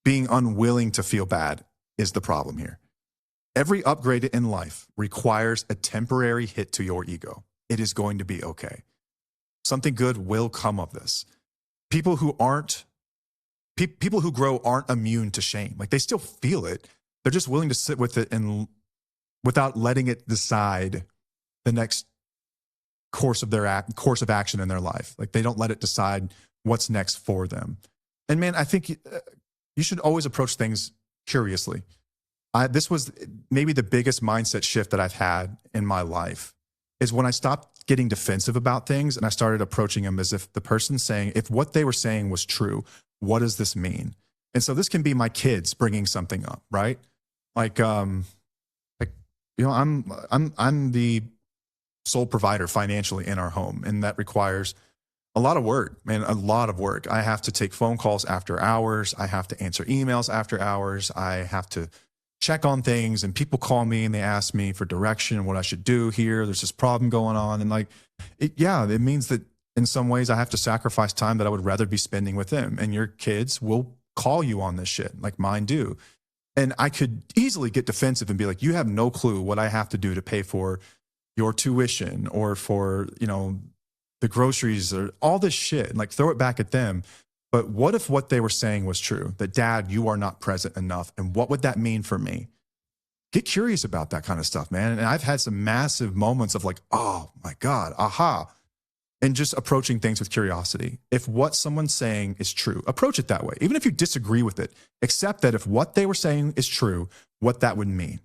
Being unwilling to feel bad is the problem here. Every upgrade in life requires a temporary hit to your ego. It is going to be okay. Something good will come of this. People who grow aren't immune to shame. Like, they still feel it. They're just willing to sit with it and without letting it decide the next course of action in their life. Like, they don't let it decide what's next for them. And man, I think you should always approach things curiously. This was maybe the biggest mindset shift that I've had in my life, is when I stopped getting defensive about things and I started approaching them as if the person saying, if what they were saying was true, what does this mean? And so this can be my kids bringing something up, right? Like, I'm the sole provider financially in our home, and that requires a lot of work, man, a lot of work. I have to take phone calls after hours. I have to answer emails after hours. I have to check on things, and people call me and they ask me for direction and what I should do here. There's this problem going on. And it means that in some ways I have to sacrifice time that I would rather be spending with them. And your kids will call you on this shit, like mine do. And I could easily get defensive and be like, you have no clue what I have to do to pay for your tuition or for, the groceries or all this shit, and like throw it back at them. But what if what they were saying was true? That dad, you are not present enough. And what would that mean for me? Get curious about that kind of stuff, man. And I've had some massive moments of like, oh my God, aha. And just approaching things with curiosity. If what someone's saying is true, approach it that way. Even if you disagree with it, accept that if what they were saying is true, what that would mean.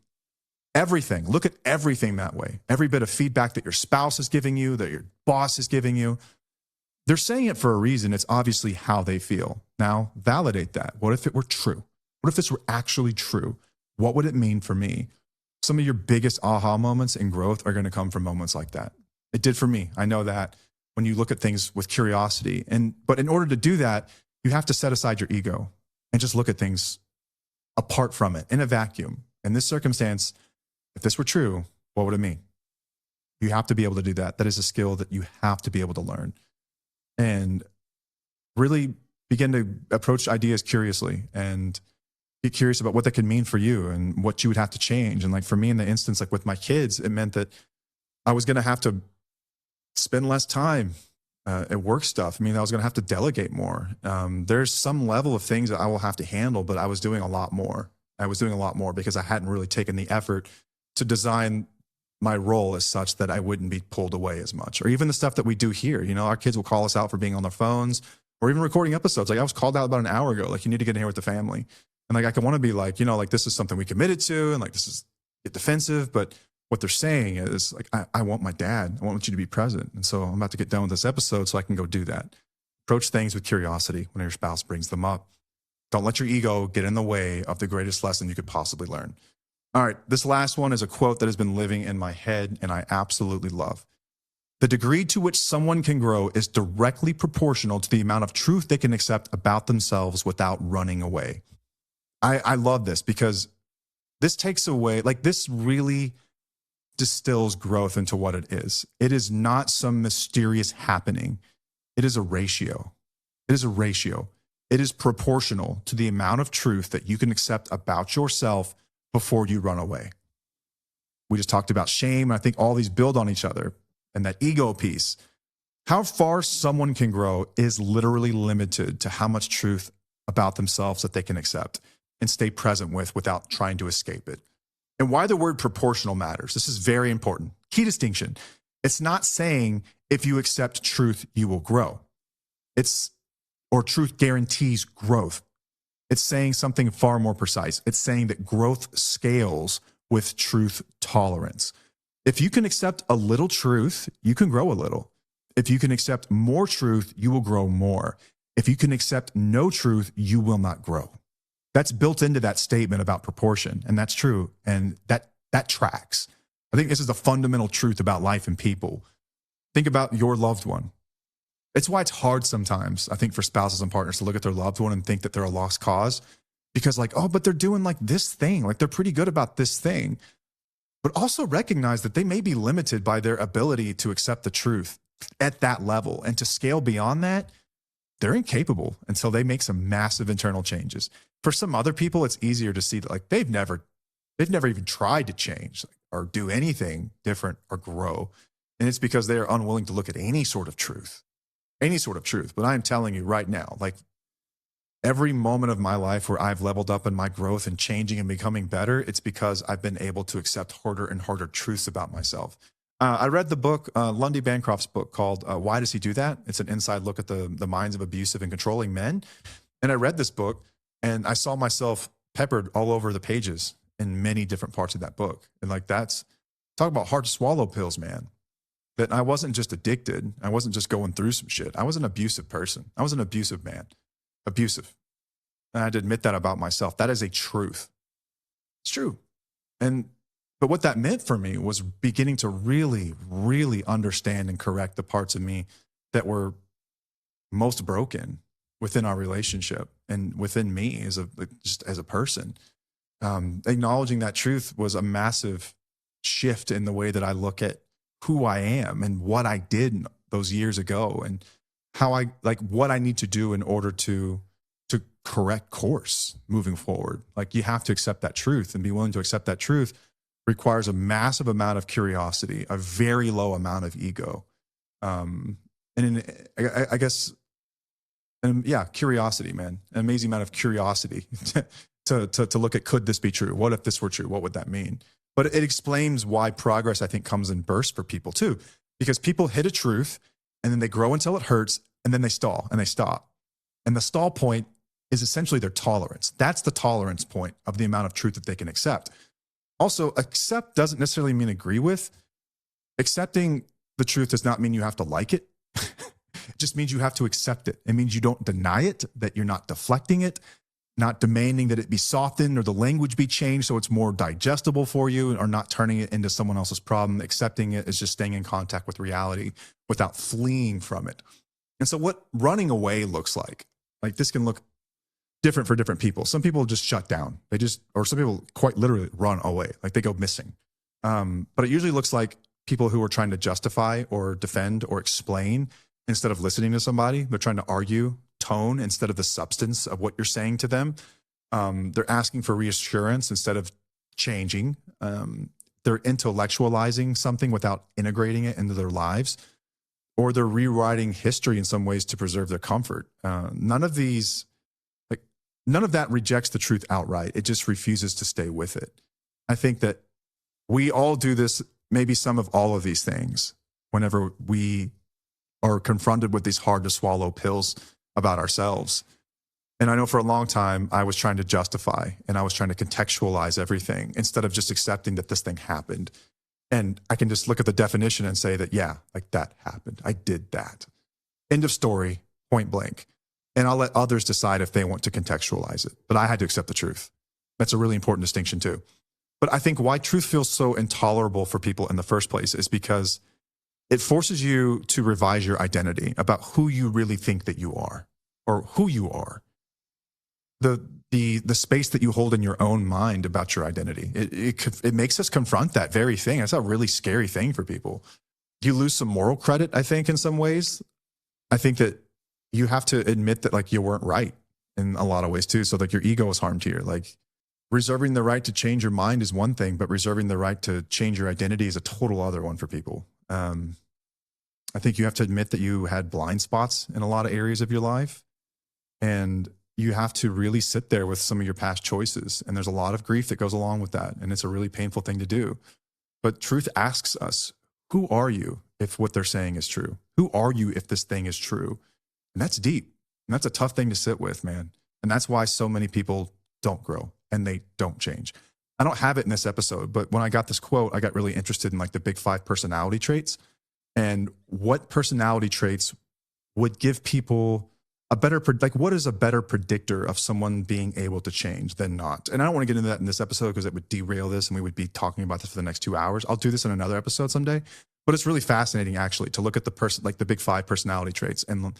Everything, look at everything that way. Every bit of feedback that your spouse is giving you, that your boss is giving you, they're saying it for a reason. It's obviously how they feel. Now, validate that. What if it were true? What if this were actually true? What would it mean for me? Some of your biggest aha moments in growth are going to come from moments like that. It did for me. I know that. When you look at things with curiosity. But in order to do that, you have to set aside your ego and just look at things apart from it in a vacuum. In this circumstance, if this were true, what would it mean? You have to be able to do that. That is a skill that you have to be able to learn. And really begin to approach ideas curiously and be curious about what that could mean for you and what you would have to change. And like for me in the instance, like with my kids, it meant that I was going to have to spend less time at work stuff. I mean, I was going to have to delegate more. There's some level of things that I will have to handle, but I was doing a lot more. I was doing a lot more because I hadn't really taken the effort to design my role as such that I wouldn't be pulled away as much. Or even the stuff that we do here. Our kids will call us out for being on their phones or even recording episodes. Like I was called out about an hour ago, like you need to get in here with the family. And like I can want to be like, like this is something we committed to and like this is get defensive, but what they're saying is like, I want my dad. I want you to be present. And so I'm about to get done with this episode so I can go do that. Approach things with curiosity when your spouse brings them up. Don't let your ego get in the way of the greatest lesson you could possibly learn. All right, this last one is a quote that has been living in my head and I absolutely love. The degree to which someone can grow is directly proportional to the amount of truth they can accept about themselves without running away. I love this because this takes away, like this really distills growth into what it is. It is not some mysterious happening. It is a ratio. It is a ratio. It is proportional to the amount of truth that you can accept about yourself before you run away. We just talked about shame. And I think all these build on each other and that ego piece. How far someone can grow is literally limited to how much truth about themselves that they can accept and stay present with without trying to escape it. And why the word proportional matters. This is very important. Key distinction. It's not saying if you accept truth, you will grow. Or truth guarantees growth. It's saying something far more precise. It's saying that growth scales with truth tolerance. If you can accept a little truth, you can grow a little. If you can accept more truth, you will grow more. If you can accept no truth, you will not grow. That's built into that statement about proportion, and that's true, and that tracks. I think this is the fundamental truth about life and people. Think about your loved one. It's why it's hard sometimes, I think, for spouses and partners to look at their loved one and think that they're a lost cause because like, oh, but they're doing like this thing, like they're pretty good about this thing, but also recognize that they may be limited by their ability to accept the truth at that level, and to scale beyond that, they're incapable until they make some massive internal changes. For some other people, it's easier to see that like they've never even tried to change or do anything different or grow. And it's because they are unwilling to look at any sort of truth. But I'm telling you right now, like every moment of my life where I've leveled up in my growth and changing and becoming better, it's because I've been able to accept harder and harder truths about myself. I read the book, Lundy Bancroft's book called Why Does He Do That? It's an inside look at the minds of abusive and controlling men. And I read this book and I saw myself peppered all over the pages in many different parts of that book. And like talk about hard to swallow pills, man. That I wasn't just addicted. I wasn't just going through some shit. I was an abusive person. I was an abusive man. Abusive. And I had to admit that about myself. That is a truth. It's true. But what that meant for me was beginning to really, really understand and correct the parts of me that were most broken within our relationship and within me as a person. Acknowledging that truth was a massive shift in the way that I look at who I am and what I did those years ago and how what I need to do in order to to correct course moving forward. Like you have to accept that truth, and be willing to accept that truth requires a massive amount of curiosity, a very low amount of ego. I guess, and yeah, curiosity, man, an amazing amount of curiosity to look at, could this be true? What if this were true? What would that mean? But it explains why progress, I think, comes in bursts for people too, because people hit a truth and then they grow until it hurts, and then they stall and they stop. And the stall point is essentially their tolerance. That's the tolerance point of the amount of truth that they can accept. Also, accept doesn't necessarily mean agree with. Accepting the truth does not mean you have to like it. It just means you have to accept it. It means you don't deny it, that you're not deflecting it, not demanding that it be softened or the language be changed so it's more digestible for you, or not turning it into someone else's problem. Accepting it is just staying in contact with reality without fleeing from it. And so what running away looks like this can look different for different people. Some people just shut down. Or some people quite literally run away, like they go missing. But it usually looks like people who are trying to justify or defend or explain instead of listening to somebody. They're trying to argue tone instead of the substance of what you're saying to them. They're asking for reassurance instead of changing. They're intellectualizing something without integrating it into their lives, or they're rewriting history in some ways to preserve their comfort. None of that rejects the truth outright. It just refuses to stay with it. I think that we all do this, maybe some of all of these things, whenever we are confronted with these hard to swallow pills about ourselves. And I know for a long time, I was trying to justify and I was trying to contextualize everything instead of just accepting that this thing happened. And I can just look at the definition and say that, yeah, like that happened. I did that. End of story, point blank. And I'll let others decide if they want to contextualize it. But I had to accept the truth. That's a really important distinction too. But I think why truth feels so intolerable for people in the first place is because it forces you to revise your identity about who you really think that you are, or who you are. The space that you hold in your own mind about your identity. It makes us confront that very thing. It's a really scary thing for people. You lose some moral credit, I think, in some ways. I think that you have to admit that like you weren't right in a lot of ways too. So like your ego is harmed here. Like reserving the right to change your mind is one thing, but reserving the right to change your identity is a total other one for people. I think you have to admit that you had blind spots in a lot of areas of your life, and you have to really sit there with some of your past choices. And there's a lot of grief that goes along with that. And it's a really painful thing to do. But truth asks us, who are you if what they're saying is true? Who are you if this thing is true? And that's deep. And that's a tough thing to sit with, man. And that's why so many people don't grow and they don't change. I don't have it in this episode, but when I got this quote, I got really interested in like the big 5 personality traits and what personality traits would give people a better, like what is a better predictor of someone being able to change than not? And I don't want to get into that in this episode because it would derail this and we would be talking about this for the next 2 hours. I'll do this in another episode someday, but it's really fascinating actually to look at the person, like the big 5 personality traits, and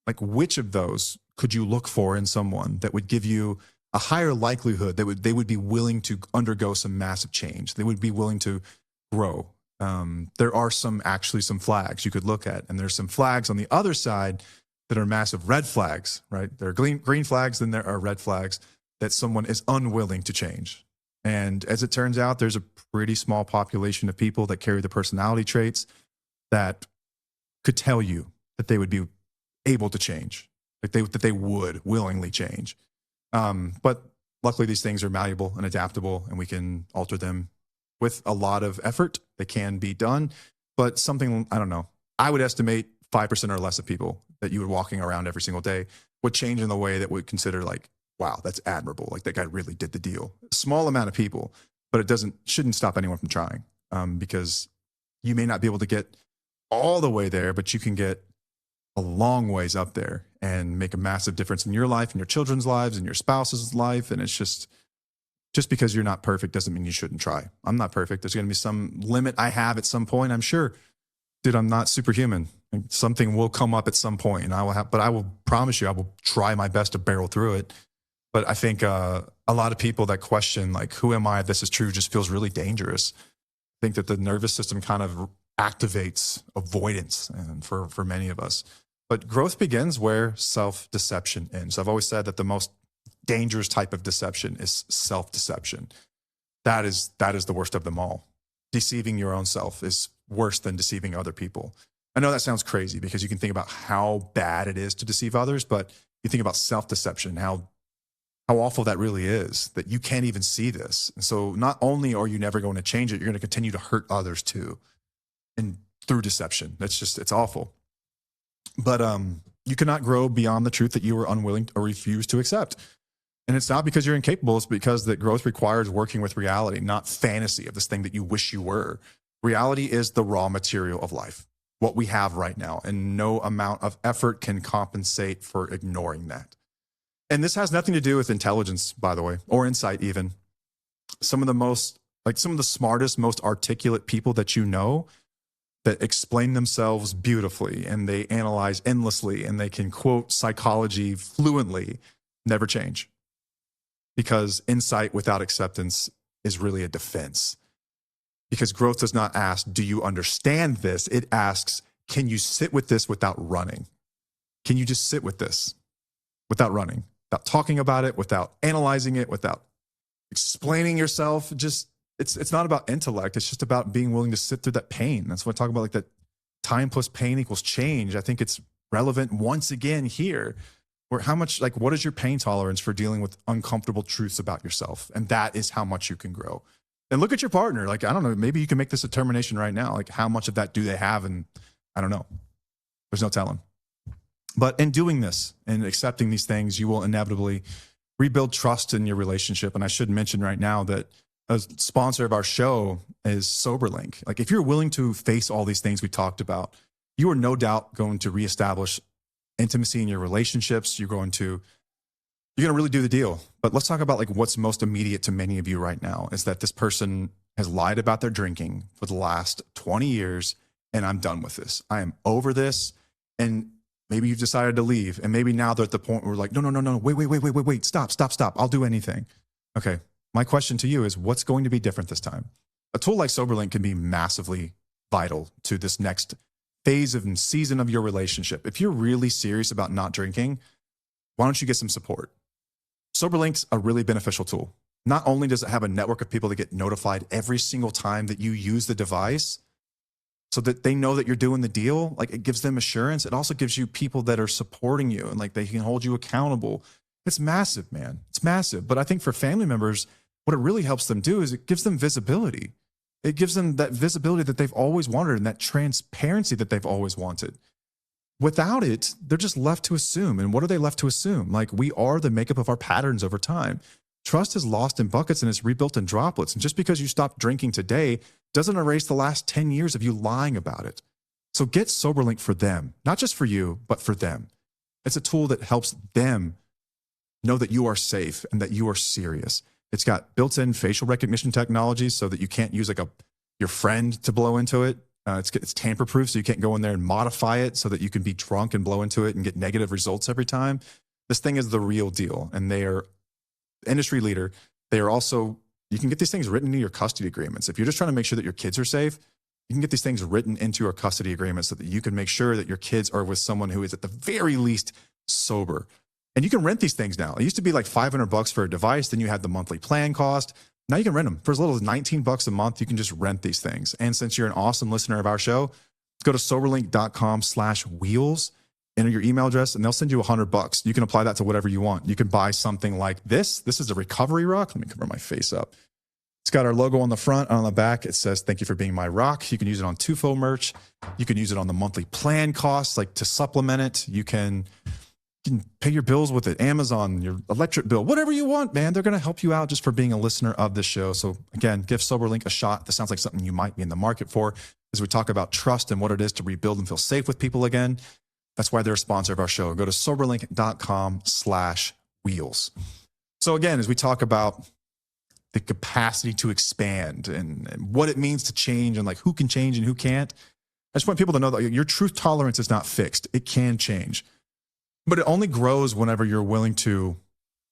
like which of those could you look for in someone that would give you a higher likelihood that they would be willing to undergo some massive change. They would be willing to grow. There are some flags you could look at, and there's some flags on the other side that are massive red flags, right? There are green flags, then there are red flags that someone is unwilling to change. And as it turns out, there's a pretty small population of people that carry the personality traits that could tell you that they would be able to change, like that they would willingly change. But luckily these things are malleable and adaptable, and we can alter them with a lot of effort. They can be done, but something, I don't know, I would estimate 5% or less of people that you were walking around every single day would change in the way that would consider like, wow, that's admirable. Like that guy really did the deal. Small amount of people, but it shouldn't stop anyone from trying, because you may not be able to get all the way there, but you can get a long ways up there and make a massive difference in your life and your children's lives and your spouse's life. And it's just because you're not perfect doesn't mean you shouldn't try. I'm not perfect. There's going to be some limit I have at some point, I'm sure. Dude, I'm not superhuman. Something will come up at some point, and but I will promise you, I will try my best to barrel through it. But I think a lot of people that question, like, who am I if this is true, just feels really dangerous. I think that the nervous system kind of activates avoidance, and for many of us. But growth begins where self-deception ends. I've always said that the most dangerous type of deception is self-deception. That is the worst of them all. Deceiving your own self is worse than deceiving other people. I know that sounds crazy because you can think about how bad it is to deceive others, but you think about self-deception, how awful that really is, that you can't even see this. And so not only are you never going to change it, you're going to continue to hurt others too. And through deception, it's awful. But you cannot grow beyond the truth that you are unwilling or refuse to accept. And it's not because you're incapable, it's because that growth requires working with reality, not fantasy of this thing that you wish you were. Reality is the raw material of life, what we have right now, and no amount of effort can compensate for ignoring that. And this has nothing to do with intelligence, by the way, or insight even. Some of the smartest, most articulate people that you know that explain themselves beautifully and they analyze endlessly and they can quote psychology fluently never change. Because insight without acceptance is really a defense. Because growth does not ask, do you understand this? It asks, can you sit with this without running? Can you just sit with this without running, without talking about it, without analyzing it, without explaining yourself? It's not about intellect. It's just about being willing to sit through that pain. That's what I talk about, like that time plus pain equals change. I think it's relevant once again here. Where what is your pain tolerance for dealing with uncomfortable truths about yourself? And that is how much you can grow. And look at your partner. Like, I don't know, maybe you can make this determination right now. Like, how much of that do they have? And I don't know. There's no telling. But in doing this and accepting these things, you will inevitably rebuild trust in your relationship. And I should mention right now that a sponsor of our show is SoberLink. Like, if you're willing to face all these things we talked about, you are no doubt going to reestablish intimacy in your relationships. You're going to really do the deal. But let's talk about like what's most immediate to many of you right now is that this person has lied about their drinking for the last 20 years. And I'm done with this. I am over this. And maybe you've decided to leave. And maybe now they're at the point where we're like, no, wait, stop. I'll do anything. Okay. My question to you is, what's going to be different this time? A tool like SoberLink can be massively vital to this next phase and season of your relationship. If you're really serious about not drinking, why don't you get some support? SoberLink's a really beneficial tool. Not only does it have a network of people that get notified every single time that you use the device so that they know that you're doing the deal, like it gives them assurance. It also gives you people that are supporting you and like they can hold you accountable. It's massive, man. It's massive. But I think for family members, what it really helps them do is it gives them visibility. It gives them that visibility that they've always wanted and that transparency that they've always wanted. Without it, they're just left to assume. And what are they left to assume? Like, we are the makeup of our patterns over time. Trust is lost in buckets and it's rebuilt in droplets. And just because you stop drinking today doesn't erase the last 10 years of you lying about it. So get SoberLink for them, not just for you, but for them. It's a tool that helps them know that you are safe and that you are serious. It's got built-in facial recognition technology so that you can't use like your friend to blow into it. It's tamper-proof, so you can't go in there and modify it so that you can be drunk and blow into it and get negative results every time. This thing is the real deal, and they are industry leader. They are also, you can get these things written into your custody agreements. If you're just trying to make sure that your kids are safe, you can get these things written into your custody agreement so that you can make sure that your kids are with someone who is at the very least sober. And you can rent these things now. It used to be like $500 for a device. Then you had the monthly plan cost. Now you can rent them for as little as $19 a month. You can just rent these things. And since you're an awesome listener of our show, go to soberlink.com/wheels, enter your email address, and they'll send you $100. You can apply that to whatever you want. You can buy something like this. This is a recovery rock. Let me cover my face up. It's got our logo on the front and on the back. It says, "Thank you for being my rock." You can use it on Tufo merch. You can use it on the monthly plan costs, like to supplement it. You can pay your bills with it, Amazon, your electric bill, whatever you want, man. They're going to help you out just for being a listener of this show. So again, give SoberLink a shot. This sounds like something you might be in the market for as we talk about trust and what it is to rebuild and feel safe with people again. That's why they're a sponsor of our show. Go to soberlink.com/wheels. So again, as we talk about the capacity to expand and what it means to change and like who can change and who can't, I just want people to know that your truth tolerance is not fixed. It can change. But it only grows whenever you're willing to,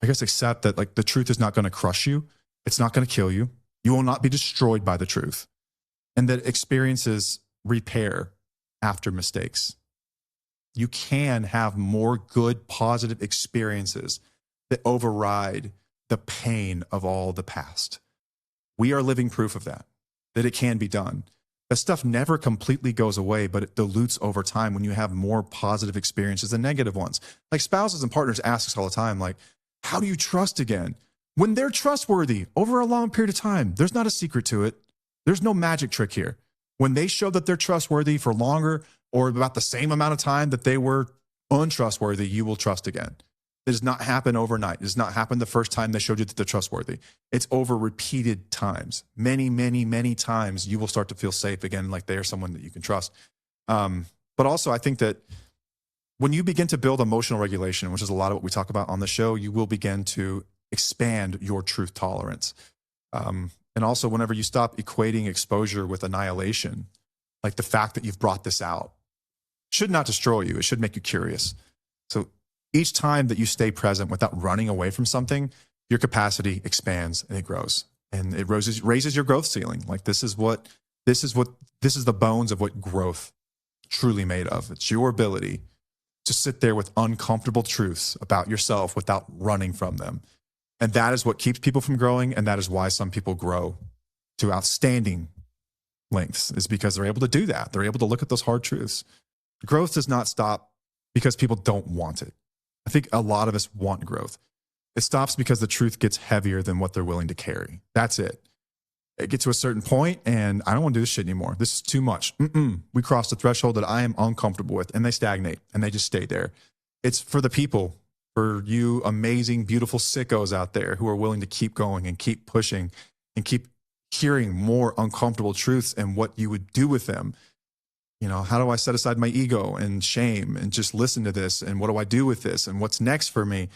I guess, accept that like the truth is not going to crush you. It's not going to kill you. You will not be destroyed by the truth. And that experiences repair after mistakes. You can have more good, positive experiences that override the pain of all the past. We are living proof of that it can be done. That stuff never completely goes away, but it dilutes over time when you have more positive experiences than negative ones. Like spouses and partners ask us all the time, like, how do you trust again? When they're trustworthy over a long period of time, there's not a secret to it. There's no magic trick here. When they show that they're trustworthy for longer or about the same amount of time that they were untrustworthy, you will trust again. It does not happen overnight. It does not happen the first time they showed you that they're trustworthy. It's over repeated times. Many, many, many times you will start to feel safe again, like they are someone that you can trust. But also, I think that when you begin to build emotional regulation, which is a lot of what we talk about on the show, you will begin to expand your truth tolerance. And also, whenever you stop equating exposure with annihilation, like the fact that you've brought this out should not destroy you. It should make you curious. So each time that you stay present without running away from something, your capacity expands and it grows, and it raises your growth ceiling. Like this is the bones of what growth truly made of. It's your ability to sit there with uncomfortable truths about yourself without running from them. And that is what keeps people from growing. And that is why some people grow to outstanding lengths, is because they're able to do that. They're able to look at those hard truths. Growth does not stop because people don't want it. I think a lot of us want growth. It stops because the truth gets heavier than what they're willing to carry. That's it. It gets to a certain point and I don't want to do this shit anymore. This is too much. We crossed the threshold that I am uncomfortable with, and they stagnate and they just stay there. It's for the people, for you amazing, beautiful sickos out there who are willing to keep going and keep pushing and keep hearing more uncomfortable truths and what you would do with them. You know, how do I set aside my ego and shame and just listen to this? And what do I do with this? And what's next for me?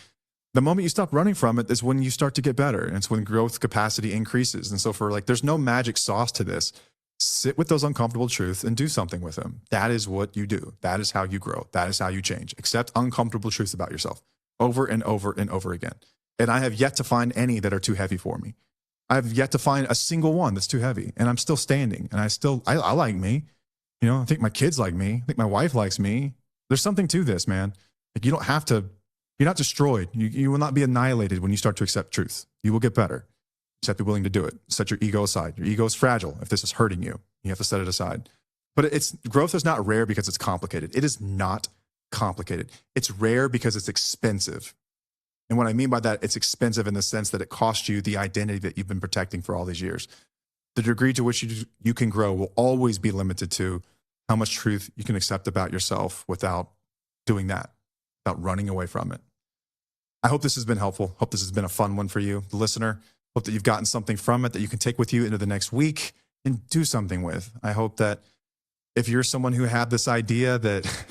The moment you stop running from it is when you start to get better. And it's when growth capacity increases. And so there's no magic sauce to this. Sit with those uncomfortable truths and do something with them. That is what you do. That is how you grow. That is how you change. Accept uncomfortable truths about yourself over and over and over again. And I have yet to find any that are too heavy for me. I've yet to find a single one that's too heavy. And I'm still standing. And I like me. You know, I think my kids like me. I think my wife likes me. There's something to this, man. Like you don't have to, you're not destroyed. You will not be annihilated when you start to accept truth. You will get better. Just have to be willing to do it. Set your ego aside. Your ego is fragile. If this is hurting you, you have to set it aside. But growth is not rare because it's complicated. It is not complicated. It's rare because it's expensive. And what I mean by that, it's expensive in the sense that it costs you the identity that you've been protecting for all these years. The degree to which you can grow will always be limited to how much truth you can accept about yourself without doing that, without running away from it. I hope this has been helpful. Hope this has been a fun one for you, the listener. Hope that you've gotten something from it that you can take with you into the next week and do something with. I hope that if you're someone who had this idea that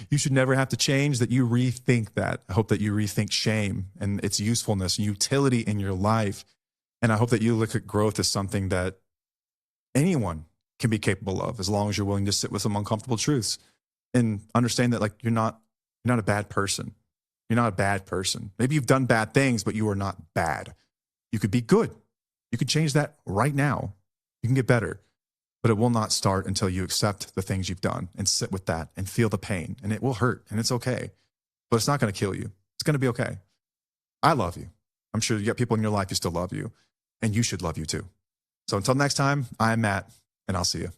you should never have to change, that you rethink that. I hope that you rethink shame and its usefulness and utility in your life. And I hope that you look at growth as something that anyone can be capable of, as long as you're willing to sit with some uncomfortable truths and understand that, like, you're not a bad person. You're not a bad person. Maybe you've done bad things, but you are not bad. You could be good. You could change that right now. You can get better, but it will not start until you accept the things you've done and sit with that and feel the pain. And it will hurt, and it's okay, but it's not going to kill you. It's going to be okay. I love you. I'm sure you got people in your life who still love you, and you should love you too. So until next time, I'm Matt, and I'll see you.